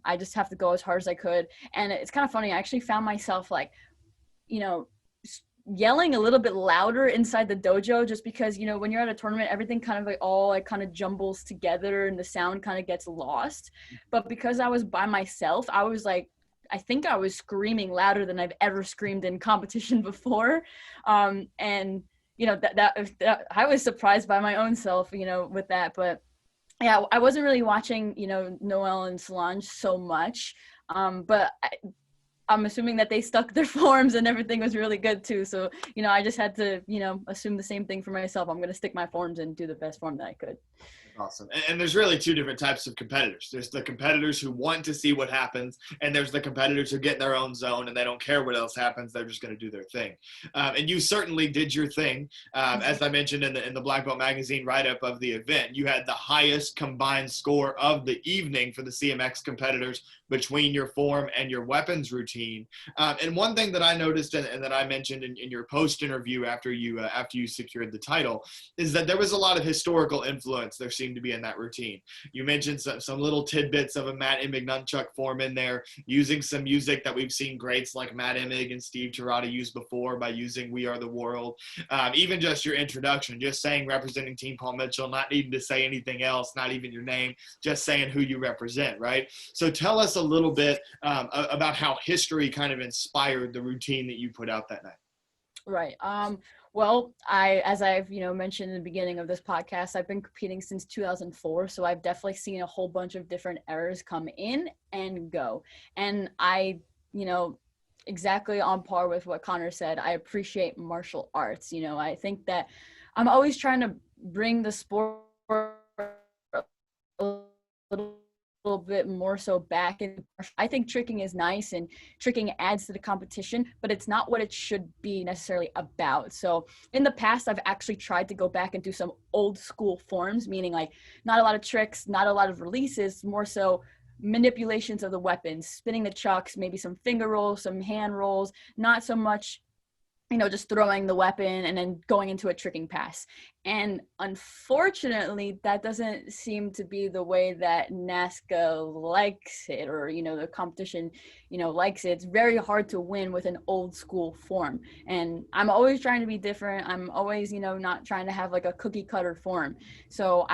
I just have to go as hard as I could. And it's kind of funny. I actually found myself yelling a little bit louder inside the dojo, just because, when you're at a tournament, everything kind of jumbles together and the sound kind of gets lost. But because I was by myself, I was like, I think I was screaming louder than I've ever screamed in competition before. And, that I was surprised by my own self, with that. But yeah, I wasn't really watching, Noelle and Solange so much, but I'm assuming that they stuck their forms and everything was really good too. So, I just had to, assume the same thing for myself. I'm going to stick my forms and do the best form that I could. Awesome. And there's really two different types of competitors. There's the competitors who want to see what happens, and there's the competitors who get in their own zone and they don't care what else happens. They're just going to do their thing. And you certainly did your thing. As I mentioned in the Black Belt Magazine write-up of the event, you had the highest combined score of the evening for the CMX competitors between your form and your weapons routine. And one thing that I noticed and that I mentioned in your post interview after you secured the title is that there was a lot of historical influence there seemed to be in that routine. You mentioned some little tidbits of a Matt Emig nunchuck form in there, using some music that we've seen greats like Matt Emig and Steve Tirata use before by using We Are the World. Even just your introduction, just saying representing Team Paul Mitchell, not needing to say anything else, not even your name, just saying who you represent, right? So tell us a little bit about how history kind of inspired the routine that you put out that night. Right. Well, as I've, mentioned in the beginning of this podcast, I've been competing since 2004. So I've definitely seen a whole bunch of different eras come in and go. And I, exactly on par with what Connor said, I appreciate martial arts. I think that I'm always trying to bring the sport a little bit more so back. And I think tricking is nice and tricking adds to the competition, but it's not what it should be necessarily about. So in the past, I've actually tried to go back and do some old school forms, meaning like not a lot of tricks, not a lot of releases, more so manipulations of the weapons, spinning the chucks, maybe some finger rolls, some hand rolls, not so much just throwing the weapon and then going into a tricking pass. And unfortunately, that doesn't seem to be the way that NASCA likes it, or, the competition, likes it. It's very hard to win with an old school form. And I'm always trying to be different. I'm always, not trying to have like a cookie cutter form. So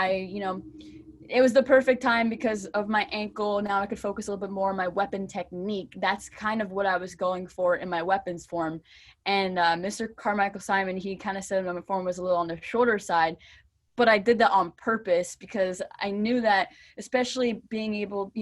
it was the perfect time because of my ankle. Now I could focus a little bit more on my weapon technique. That's kind of what I was going for in my weapons form. And Mr. Carmichael Simon, he kind of said my form was a little on the shorter side, but I did that on purpose because I knew that, especially being able,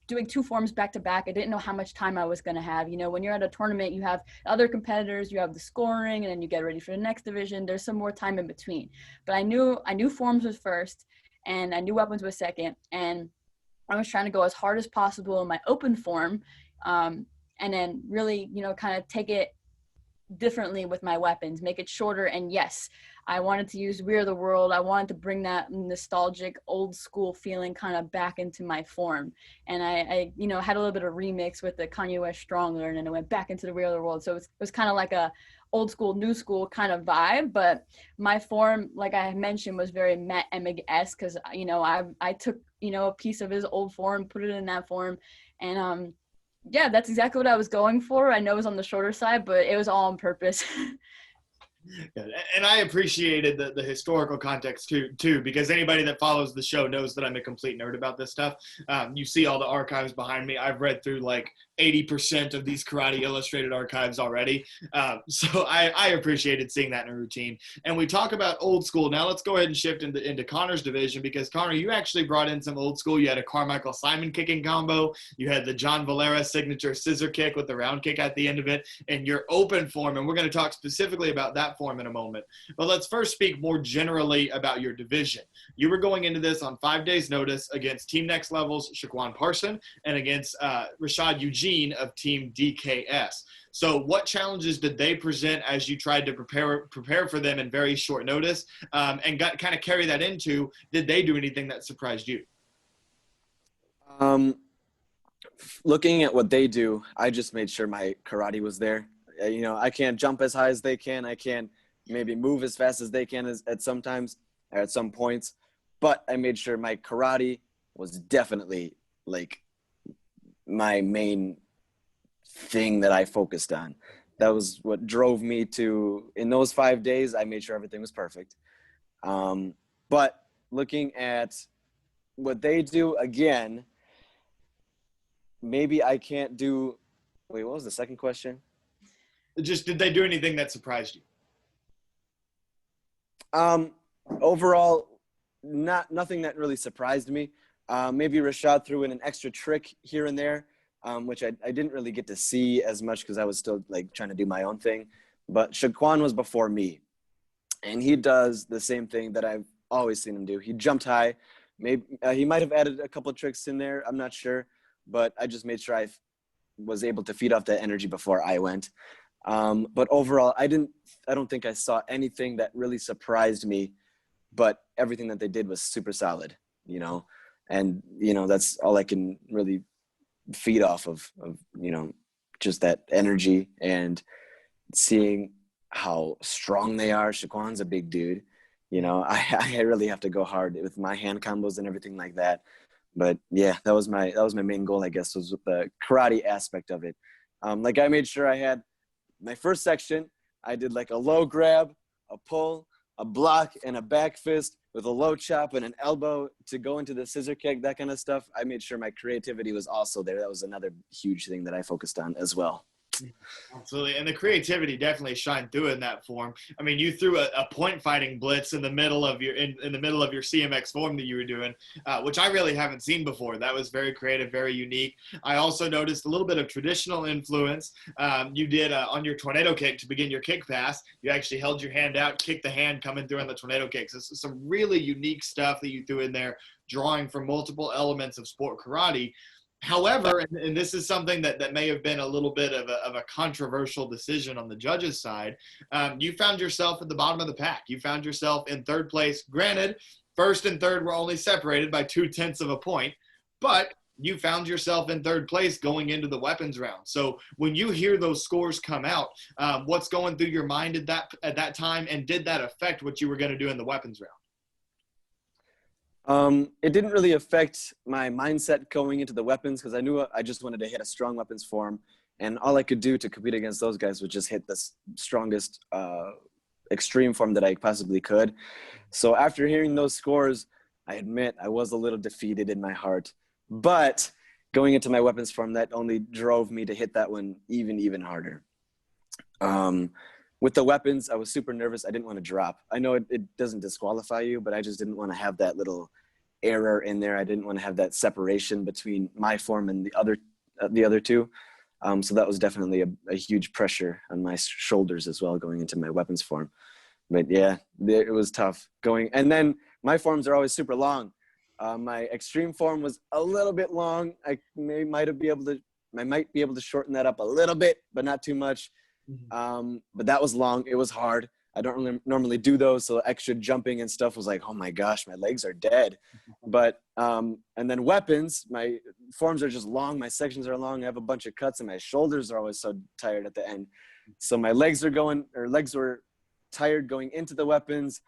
doing two forms back to back, I didn't know how much time I was going to have. When you're at a tournament, you have other competitors, you have the scoring, and then you get ready for the next division. There's some more time in between. But I knew forms was first, and I knew weapons was second, and I was trying to go as hard as possible in my open form. and then really, kind of take it differently with my weapons, make it shorter. And yes, I wanted to use We Are the World. I wanted to bring that nostalgic old school feeling kind of back into my form. And I had a little bit of remix with the Kanye West Stronger, and then it went back into the We Are the World. So it was kind of like a old school, new school kind of vibe. But my form, like I mentioned, was very Matt Emig-esque, because, I took, a piece of his old form, put it in that form. And yeah, that's exactly what I was going for. I know it was on the shorter side, but it was all on purpose. Yeah, and I appreciated the historical context too, because anybody that follows the show knows that I'm a complete nerd about this stuff. You see all the archives behind me. I've read through like 80% of these Karate Illustrated archives already. So I appreciated seeing that in a routine. And we talk about old school. Now let's go ahead and shift into Connor's division, because Connor, you actually brought in some old school. You had a Carmichael Simon kicking combo. You had the John Valera signature scissor kick with the round kick at the end of it, and your open form. And we're going to talk specifically about that form in a moment. But let's first speak more generally about your division. You were going into this on 5 days notice against Team Next Level's Shaquan Parson and against Rashad Eugene of Team DKS. So what challenges did they present as you tried to prepare for them in very short notice, and kind of carry that into, did they do anything that surprised you? Looking at what they do, I just made sure my karate was there. I can't jump as high as they can. I can't maybe move as fast as they can at some points, but I made sure my karate was definitely like my main thing that I focused on. That was what drove me to, in those 5 days, I made sure everything was perfect. But looking at what they do, again, maybe I can't do, wait, what was the second question? Just, did they do anything that surprised you? Overall, nothing that really surprised me. Maybe Rashad threw in an extra trick here and there, which I didn't really get to see as much because I was still like trying to do my own thing. But Shaquan was before me, and he does the same thing that I've always seen him do. He jumped high. Maybe he might have added a couple of tricks in there. I'm not sure, but I just made sure I was able to feed off that energy before I went. But overall, I don't think I saw anything that really surprised me, but everything that they did was super solid, and, that's all I can really feed off of, just that energy and seeing how strong they are. Shaquan's a big dude, I really have to go hard with my hand combos and everything like that. But yeah, that was my main goal, I guess, was with the karate aspect of it. Like I made sure I had my first section, I did like a low grab, a pull, a block, and a back fist with a low chop and an elbow to go into the scissor kick, that kind of stuff. I made sure my creativity was also there. That was another huge thing that I focused on as well. Absolutely. And the creativity definitely shined through in that form. I mean, you threw a point fighting blitz in the middle of your in the middle of your CMX form that you were doing, which I really haven't seen before. That was very creative, very unique. I also noticed a little bit of traditional influence. You did on your tornado kick to begin your kick pass. You actually held your hand out, kicked the hand coming through on the tornado kicks. So some really unique stuff that you threw in there, drawing from multiple elements of sport karate. However, and this is something that may have been a little bit of a controversial decision on the judges' side, you found yourself at the bottom of the pack. You found yourself in third place. Granted, first and third were only separated by 0.2 of a point, but you found yourself in third place going into the weapons round. So when you hear those scores come out, what's going through your mind at that time, and did that affect what you were going to do in the weapons round? It didn't really affect my mindset going into the weapons, because I knew I just wanted to hit a strong weapons form, and all I could do to compete against those guys was just hit the strongest extreme form that I possibly could. So after hearing those scores, I admit I was a little defeated in my heart, but going into my weapons form, that only drove me to hit that one even harder. With the weapons, I was super nervous. I didn't want to drop. I know it doesn't disqualify you, but I just didn't want to have that little error in there. I didn't want to have that separation between my form and the other two. So that was definitely a huge pressure on my shoulders as well, going into my weapons form. But yeah, it was tough going. And then my forms are always super long. My extreme form was a little bit long. I might have been able to I might be able to shorten that up a little bit, but not too much. But that was long. It was hard. I don't really normally do those. So extra jumping and stuff was like, oh my gosh, my legs are dead. But, and then weapons, my forms are just long. My sections are long. I have a bunch of cuts and my shoulders are always so tired at the end. So my legs were tired going into the weapons.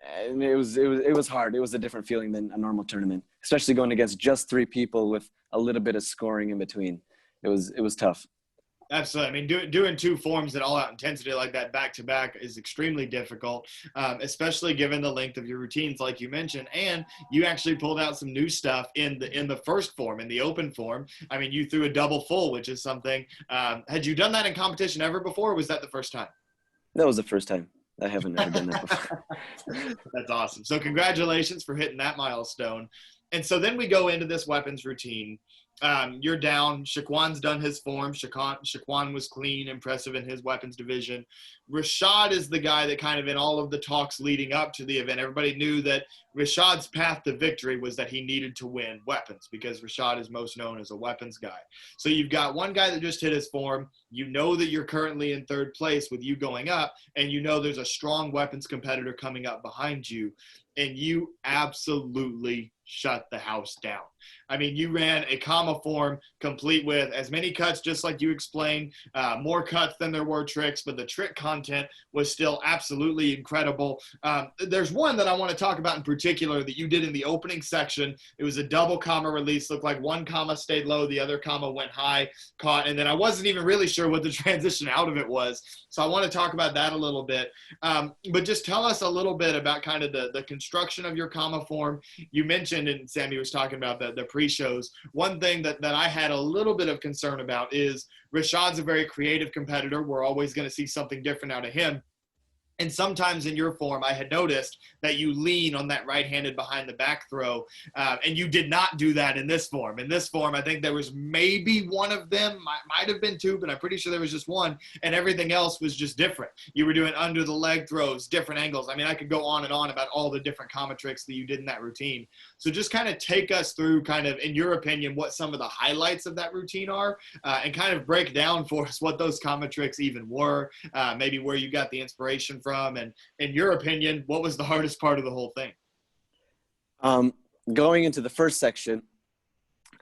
And it was hard. It was a different feeling than a normal tournament, especially going against just 3 people with a little bit of scoring in between. It was tough. Absolutely. I mean, doing 2 forms at all-out intensity like that back-to-back is extremely difficult, especially given the length of your routines, like you mentioned. And you actually pulled out some new stuff in the first form, in the open form. I mean, you threw a double full, which is something. Had you done that in competition ever before, or was that the first time? That was the first time. I haven't ever done that before. That's awesome. So congratulations for hitting that milestone. And so then we go into this weapons routine. You're down. Shaquan's done his form. Shaquan was clean, impressive in his weapons division. Rashad is the guy that kind of in all of the talks leading up to the event, everybody knew that Rashad's path to victory was that he needed to win weapons because Rashad is most known as a weapons guy. So you've got one guy that just hit his form. You know that you're currently in 3rd place with you going up, and you know there's a strong weapons competitor coming up behind you, and you absolutely shut the house down. I mean, you ran a comma form complete with as many cuts, just like you explained, more cuts than there were tricks, but the trick content was still absolutely incredible. There's one that I want to talk about in particular that you did in the opening section. It was a double comma release, looked like one comma stayed low, the other comma went high, caught, and then I wasn't even really sure what the transition out of it was. So I want to talk about that a little bit. But just tell us a little bit about kind of the construction of your comma form. You mentioned, and Sammy was talking about the pre-shows. One thing that I had a little bit of concern about is Rashad's a very creative competitor. We're always going to see something different out of him. And sometimes in your form, I had noticed that you lean on that right-handed behind the back throw, and you did not do that in this form. In this form, I think there was maybe one of them, might have been 2, but I'm pretty sure there was just one, and everything else was just different. You were doing under the leg throws, different angles. I mean, I could go on and on about all the different comma tricks that you did in that routine. So just kind of take us through kind of, in your opinion, what some of the highlights of that routine are, and kind of break down for us what those comma tricks even were, maybe where you got the inspiration from, and in your opinion, what was the hardest part of the whole thing? Going into the first section,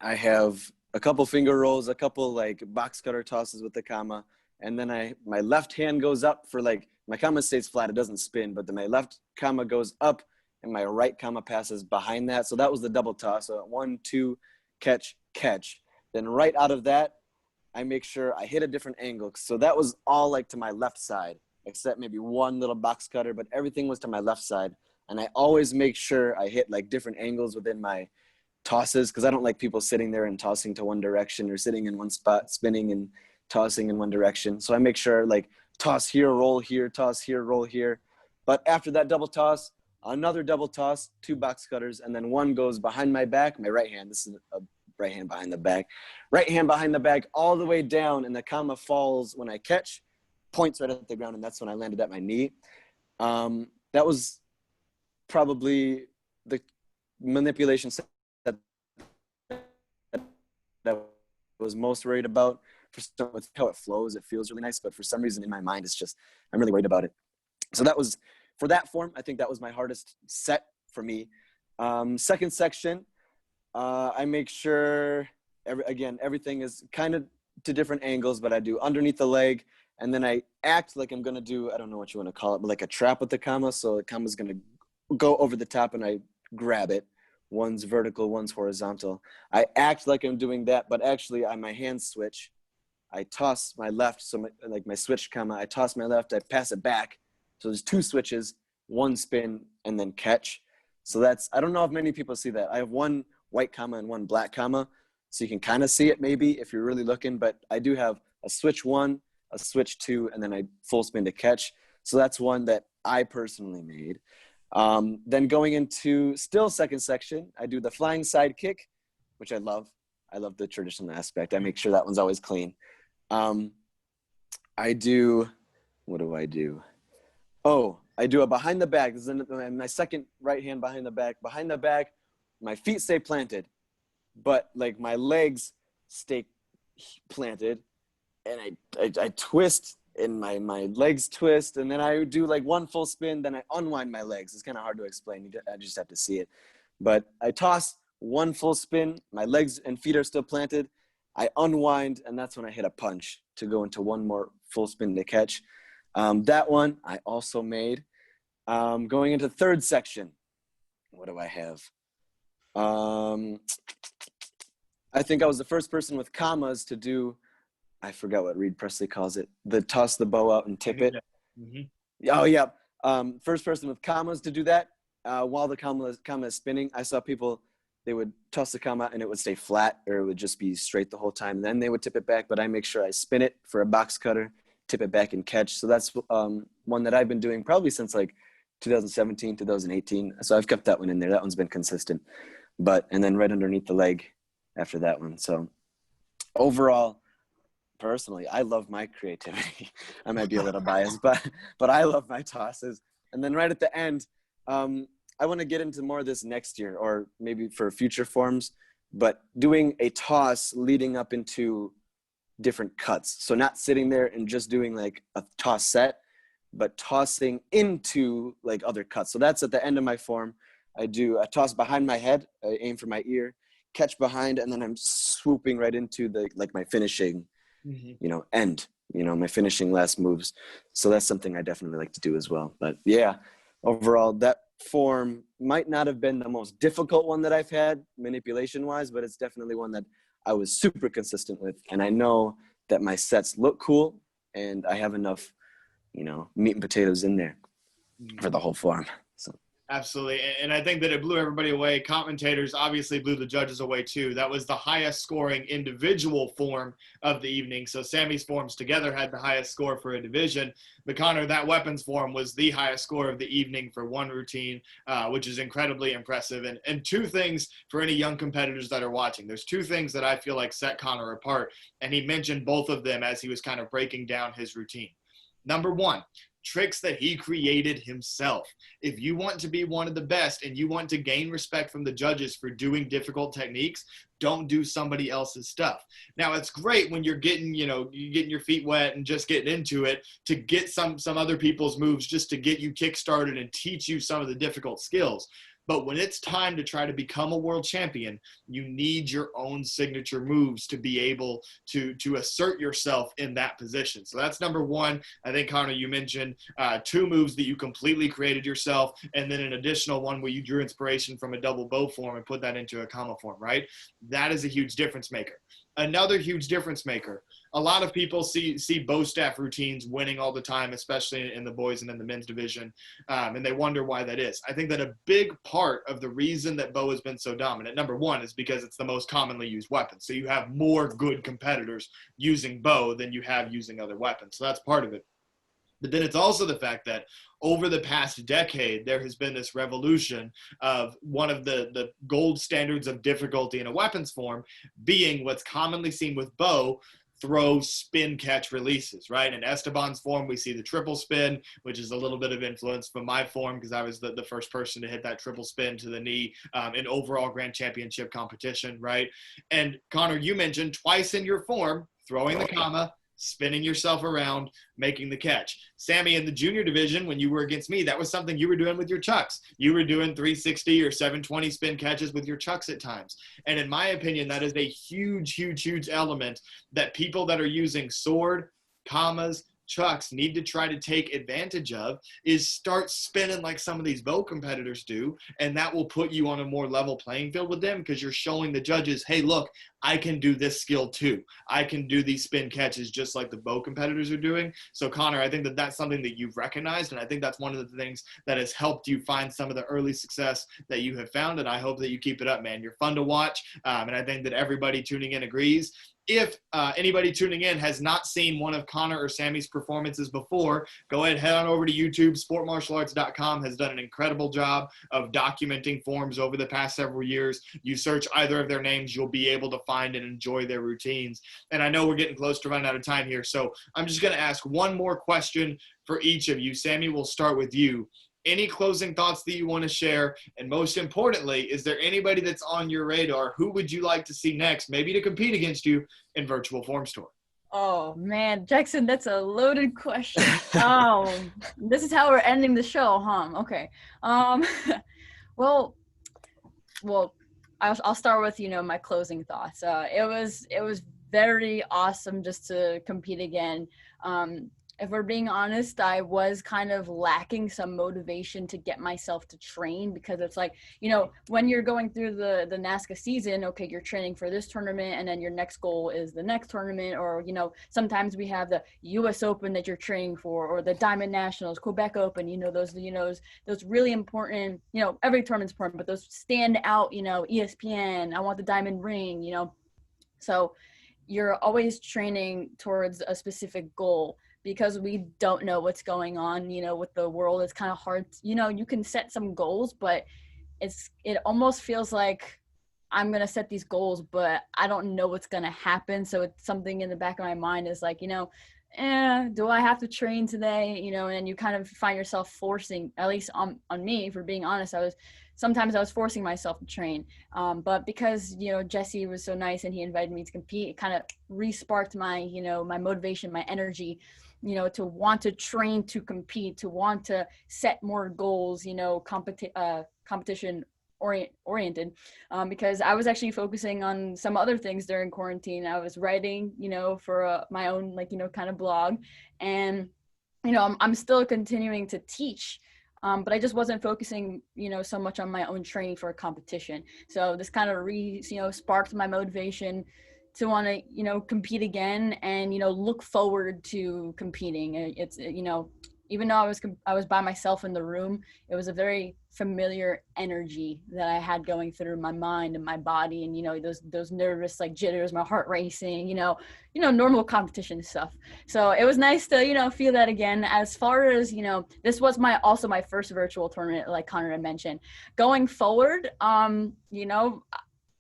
I have a couple finger rolls, a couple like box cutter tosses with the comma, and then my left hand goes up for like, my comma stays flat, it doesn't spin, but then my left comma goes up and my right comma passes behind that. So that was the double toss. So 1, 2, catch, catch. Then right out of that, I make sure I hit a different angle. So that was all like to my left side, except maybe one little box cutter, but everything was to my left side. And I always make sure I hit like different angles within my tosses, because I don't like people sitting there and tossing to one direction or sitting in one spot, spinning and tossing in one direction. So I make sure like toss here, roll here, toss here, roll here. But after that double toss, another double toss, 2 box cutters, and then one goes behind my back, my right hand. This is a right hand behind the back. Right hand behind the back all the way down, and the comma falls when I catch, points right at the ground, and that's when I landed at my knee. That was probably the manipulation that I was most worried about. With how it flows, it feels really nice, but for some reason in my mind, it's just, I'm really worried about it. So that was, for that form, I think that was my hardest set for me. Second section, I make sure, everything is kind of to different angles, but I do underneath the leg, and then I act like I'm going to do, I don't know what you want to call it, but like a trap with the comma. So the comma's going to go over the top and I grab it. One's vertical, one's horizontal. I act like I'm doing that, but actually on my hand switch, I toss my left. So my switch comma, I toss my left, I pass it back. So there's 2 switches, 1 spin, and then catch. So that's, I don't know if many people see that. I have 1 white comma and 1 black comma. So you can kind of see it maybe if you're really looking, but I do have a switch 1, a switch 2, and then I full spin to catch. So that's one that I personally made. Then going into still second section, I do the flying side kick, which I love. I love the traditional aspect. I make sure that one's always clean. I do, what do I do? Oh, I do a behind the back. This is my second right hand behind the back. Behind the back, my feet stay planted, but like my legs stay planted, and I twist, and my legs twist, and then I do like one full spin, then I unwind my legs. It's kind of hard to explain. I just have to see it. But I toss one full spin, my legs and feet are still planted. I unwind, and that's when I hit a punch to go into one more full spin to catch. That one I also made. Going into third section, what do I have? I think I was the first person with commas to do, I forgot what Reed Presley calls it, the toss the bow out and tip it. Mm-hmm. Oh, yeah. First person with commas to do that. While the comma is spinning, I saw people, they would toss the comma and it would stay flat, or it would just be straight the whole time. Then they would tip it back, but I make sure I spin it for a box cutter, tip it back and catch. So that's one that I've been doing probably since like 2017, 2018. So I've kept that one in there. That one's been consistent. And then right underneath the leg after that one. So overall, personally, I love my creativity. I might be a little biased, but I love my tosses. And then right at the end, I want to get into more of this next year, or maybe for future forms, but doing a toss leading up into different cuts. So not sitting there and just doing like a toss set, but tossing into like other cuts. So that's at the end of my form. I do a toss behind my head, I aim for my ear, catch behind, and then I'm swooping right into my finishing, end, my finishing last moves. So that's something I definitely like to do as well. But yeah, overall, that form might not have been the most difficult one that I've had manipulation wise, but it's definitely one that I was super consistent with. And I know that my sets look cool and I have enough, meat and potatoes in there for the whole form. So. Absolutely. And I think that it blew everybody away. Commentators obviously blew the judges away too. That was the highest scoring individual form of the evening. So Sammy's forms together had the highest score for a division. But Connor, that weapons form was the highest score of the evening for one routine, which is incredibly impressive. And two things for any young competitors that are watching. There's two things that I feel like set Connor apart. And he mentioned both of them as he was kind of breaking down his routine. Number one, tricks that he created himself. If you want to be one of the best and you want to gain respect from the judges for doing difficult techniques, don't do somebody else's stuff. Now, it's great when you're getting your feet wet and just getting into it to get some other people's moves just to get you kick-started and teach you some of the difficult skills. But when it's time to try to become a world champion, you need your own signature moves to be able to assert yourself in that position. So that's number one. I think, Connor, you mentioned two moves that you completely created yourself, and then an additional one where you drew inspiration from a double bow form and put that into a comma form, right? That is a huge difference maker. Another huge difference maker. A lot of people see bow staff routines winning all the time, especially in the boys and in the men's division, and they wonder why that is. I think that a big part of the reason that bow has been so dominant, number one, is because it's the most commonly used weapon. So you have more good competitors using bow than you have using other weapons. So that's part of it. But then it's also the fact that over the past decade, there has been this revolution of one of the gold standards of difficulty in a weapons form being what's commonly seen with bow, throw, spin, catch, releases, right? In Esteban's form, we see the triple spin, which is a little bit of influence from my form because I was the first person to hit that triple spin to the knee in overall grand championship competition, right? And Connor, you mentioned twice in your form, throwing the comma, spinning yourself around, making the catch. Sammy, in the junior division, when you were against me, that was something you were doing with your chucks. You were doing 360 or 720 spin catches with your chucks at times. And in my opinion, that is a huge, huge, huge element that people that are using sword, commas, chucks need to try to take advantage of, is start spinning like some of these bow competitors do, and that will put you on a more level playing field with them because you're showing the judges, hey, look, I can do this skill too. I can do these spin catches just like the bow competitors are doing. So Connor, I think that that's something that you've recognized, and I think that's one of the things that has helped you find some of the early success that you have found, and I hope that you keep it up, man. You're fun to watch, and I think that everybody tuning in agrees. If anybody tuning in has not seen one of Connor or Sammy's performances before, go ahead, head on over to YouTube. Sportmartialarts.com has done an incredible job of documenting forms over the past several years. You search either of their names, you'll be able to find and enjoy their routines. And I know we're getting close to running out of time here, so I'm just going to ask one more question for each of you. Sammy, we'll start with you. any closing thoughts that you want to share? And most importantly, is there anybody that's on your radar? Who would you like to see next, maybe to compete against you in Virtual Forms Tour? Oh man, Jackson, that's a loaded question. This is how we're ending the show, huh? Okay. Well, I'll start with, my closing thoughts. It was very awesome just to compete again. If we're being honest, I was kind of lacking some motivation to get myself to train, because it's like, when you're going through the NASCA season, okay, you're training for this tournament and then your next goal is the next tournament, or, sometimes we have the US Open that you're training for, or the Diamond Nationals, Quebec Open, those really important, every tournament's important, but those stand out, ESPN, I want the diamond ring, so you're always training towards a specific goal. Because we don't know what's going on, with the world, it's kind of hard. You can set some goals, but it almost feels like I'm going to set these goals, but I don't know what's going to happen. So it's something in the back of my mind is like, do I have to train today? And you kind of find yourself forcing, at least on me, for being honest, sometimes I was forcing myself to train. But because, Jesse was so nice and he invited me to compete, it kind of re-sparked my, my motivation, my energy, to want to train, to compete, to want to set more goals, competition oriented, because I was actually focusing on some other things during quarantine. I was writing, for my own, kind of blog, and, I'm still continuing to teach. But I just wasn't focusing, so much on my own training for a competition. So this kind of sparked my motivation to want to, compete again and, look forward to competing. It's, even though I was by myself in the room, it was a very familiar energy that I had going through my mind and my body, and, those nervous, jitters, my heart racing, normal competition stuff. So it was nice to, feel that again. As far as, this was also my first virtual tournament, like Connor had mentioned. Going forward,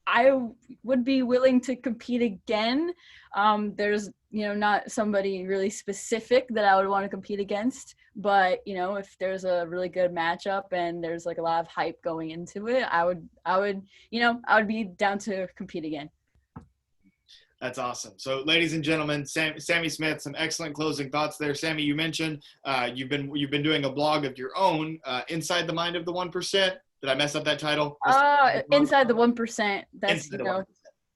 I would be willing to compete again. There's, not somebody really specific that I would want to compete against, but, if there's a really good matchup and there's a lot of hype going into it, I would be down to compete again. That's awesome. So, ladies and gentlemen, Sammy Smith, some excellent closing thoughts there. Sammy, you mentioned you've been doing a blog of your own, Inside the Mind of the 1%. Did I mess up that title? Inside the 1%. That's,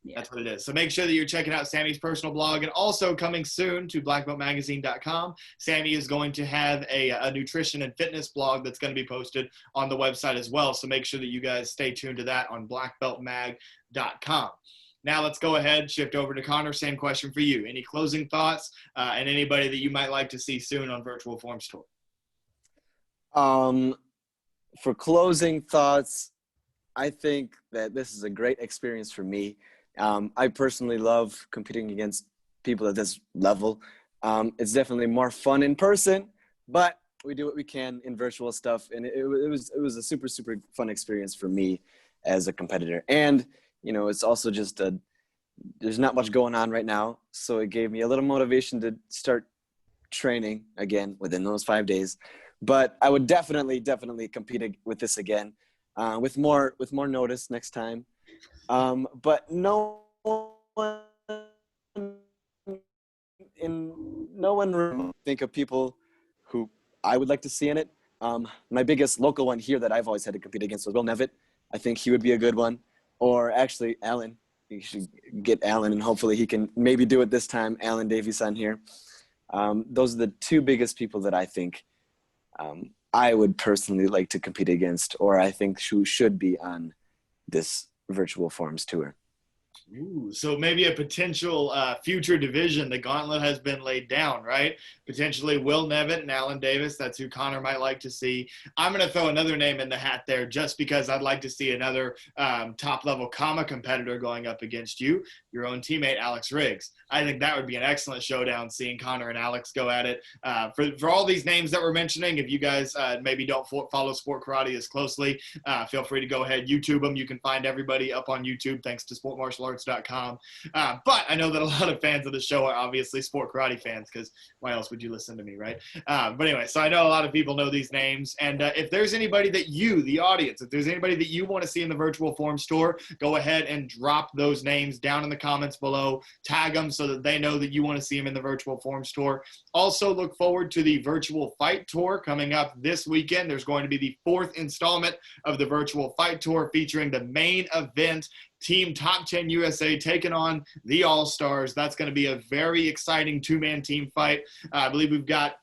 Yeah. That's what it is. So make sure that you're checking out Sammy's personal blog, and also coming soon to blackbeltmagazine.com. Sammy is going to have a nutrition and fitness blog that's going to be posted on the website as well. So make sure that you guys stay tuned to that on blackbeltmag.com. Now let's go ahead, shift over to Connor. Same question for you. Any closing thoughts and anybody that you might like to see soon on Virtual Forms Tour? For closing thoughts, I think that this is a great experience for me. I personally love competing against people at this level. It's definitely more fun in person, but we do what we can in virtual stuff. And it was a super, super fun experience for me as a competitor. And, it's also just there's not much going on right now. So it gave me a little motivation to start training again within those 5 days. But I would definitely compete with this again, with more notice next time. But no one think of people who I would like to see in it. My biggest local one here that I've always had to compete against was Will Nevitt. I think he would be a good one. Or actually, Alan. You should get Alan, and hopefully he can maybe do it this time. Alan Davies on here. Those are the two biggest people that I think I would personally like to compete against, or I think should be on this Virtual Forms Tour. Ooh, so maybe a potential future division. The gauntlet has been laid down, right? Potentially Will Nevitt and Alan Davis. That's who Connor might like to see. I'm going to throw another name in the hat there just because I'd like to see another top-level comma competitor going up against you, your own teammate, Alex Riggs. I think that would be an excellent showdown, seeing Connor and Alex go at it. For all these names that we're mentioning, if you guys maybe don't follow Sport Karate as closely, feel free to go ahead, YouTube them. You can find everybody up on YouTube thanks to Sport Martial Arts jacksonsports.com. But I know that a lot of fans of the show are obviously sport karate fans, because why else would you listen to me, right? But anyway, so I know a lot of people know these names. And if there's anybody that you, the audience, if there's anybody that you want to see in the Virtual Forms Tour, go ahead and drop those names down in the comments below. Tag them so that they know that you want to see them in the Virtual Forms Tour. Also, look forward to the Virtual Fight Tour coming up this weekend. There's going to be the 4th installment of the Virtual Fight Tour featuring the main event, Team Top 10 USA taking on the All-Stars. That's going to be a very exciting 2-man team fight. I believe we've got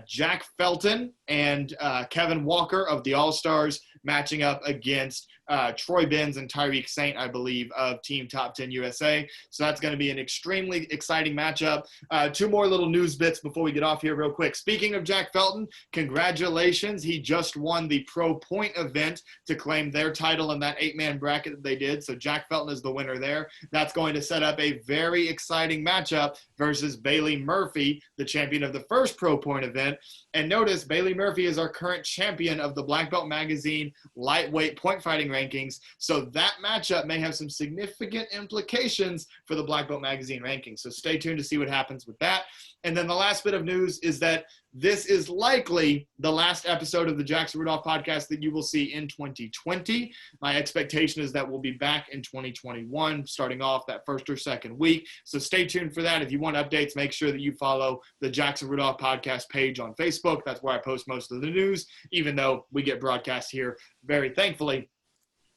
Jack Felton and Kevin Walker of the All-Stars matching up against Troy Benz and Tyreek Saint, I believe, of Team Top 10 USA. So that's going to be an extremely exciting matchup. 2 more little news bits before we get off here real quick. Speaking of Jack Felton, congratulations. He just won the Pro Point event to claim their title in that 8-man bracket that they did. So Jack Felton is the winner there. That's going to set up a very exciting matchup versus Bailey Murphy, the champion of the first Pro Point event. And notice, Bailey Murphy is our current champion of the Black Belt Magazine lightweight point fighting rankings. So that matchup may have some significant implications for the Black Belt Magazine rankings. So stay tuned to see what happens with that. And then the last bit of news is that this is likely the last episode of the Jackson Rudolph podcast that you will see in 2020. My expectation is that we'll be back in 2021, starting off that first or second week. So stay tuned for that. If you want updates, make sure that you follow the Jackson Rudolph podcast page on Facebook. That's where I post most of the news, even though we get broadcast here, very thankfully,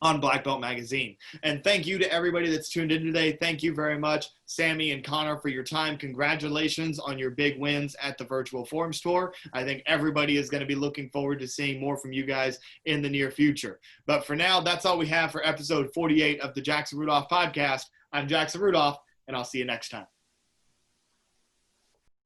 on Black Belt Magazine. And thank you to everybody that's tuned in today. Thank you very much, Sammy and Connor, for your time. Congratulations on your big wins at the Virtual Forms Tour. I think everybody is going to be looking forward to seeing more from you guys in the near future. But for now, that's all we have for episode 48 of the Jackson Rudolph podcast. I'm Jackson Rudolph, and I'll see you next time.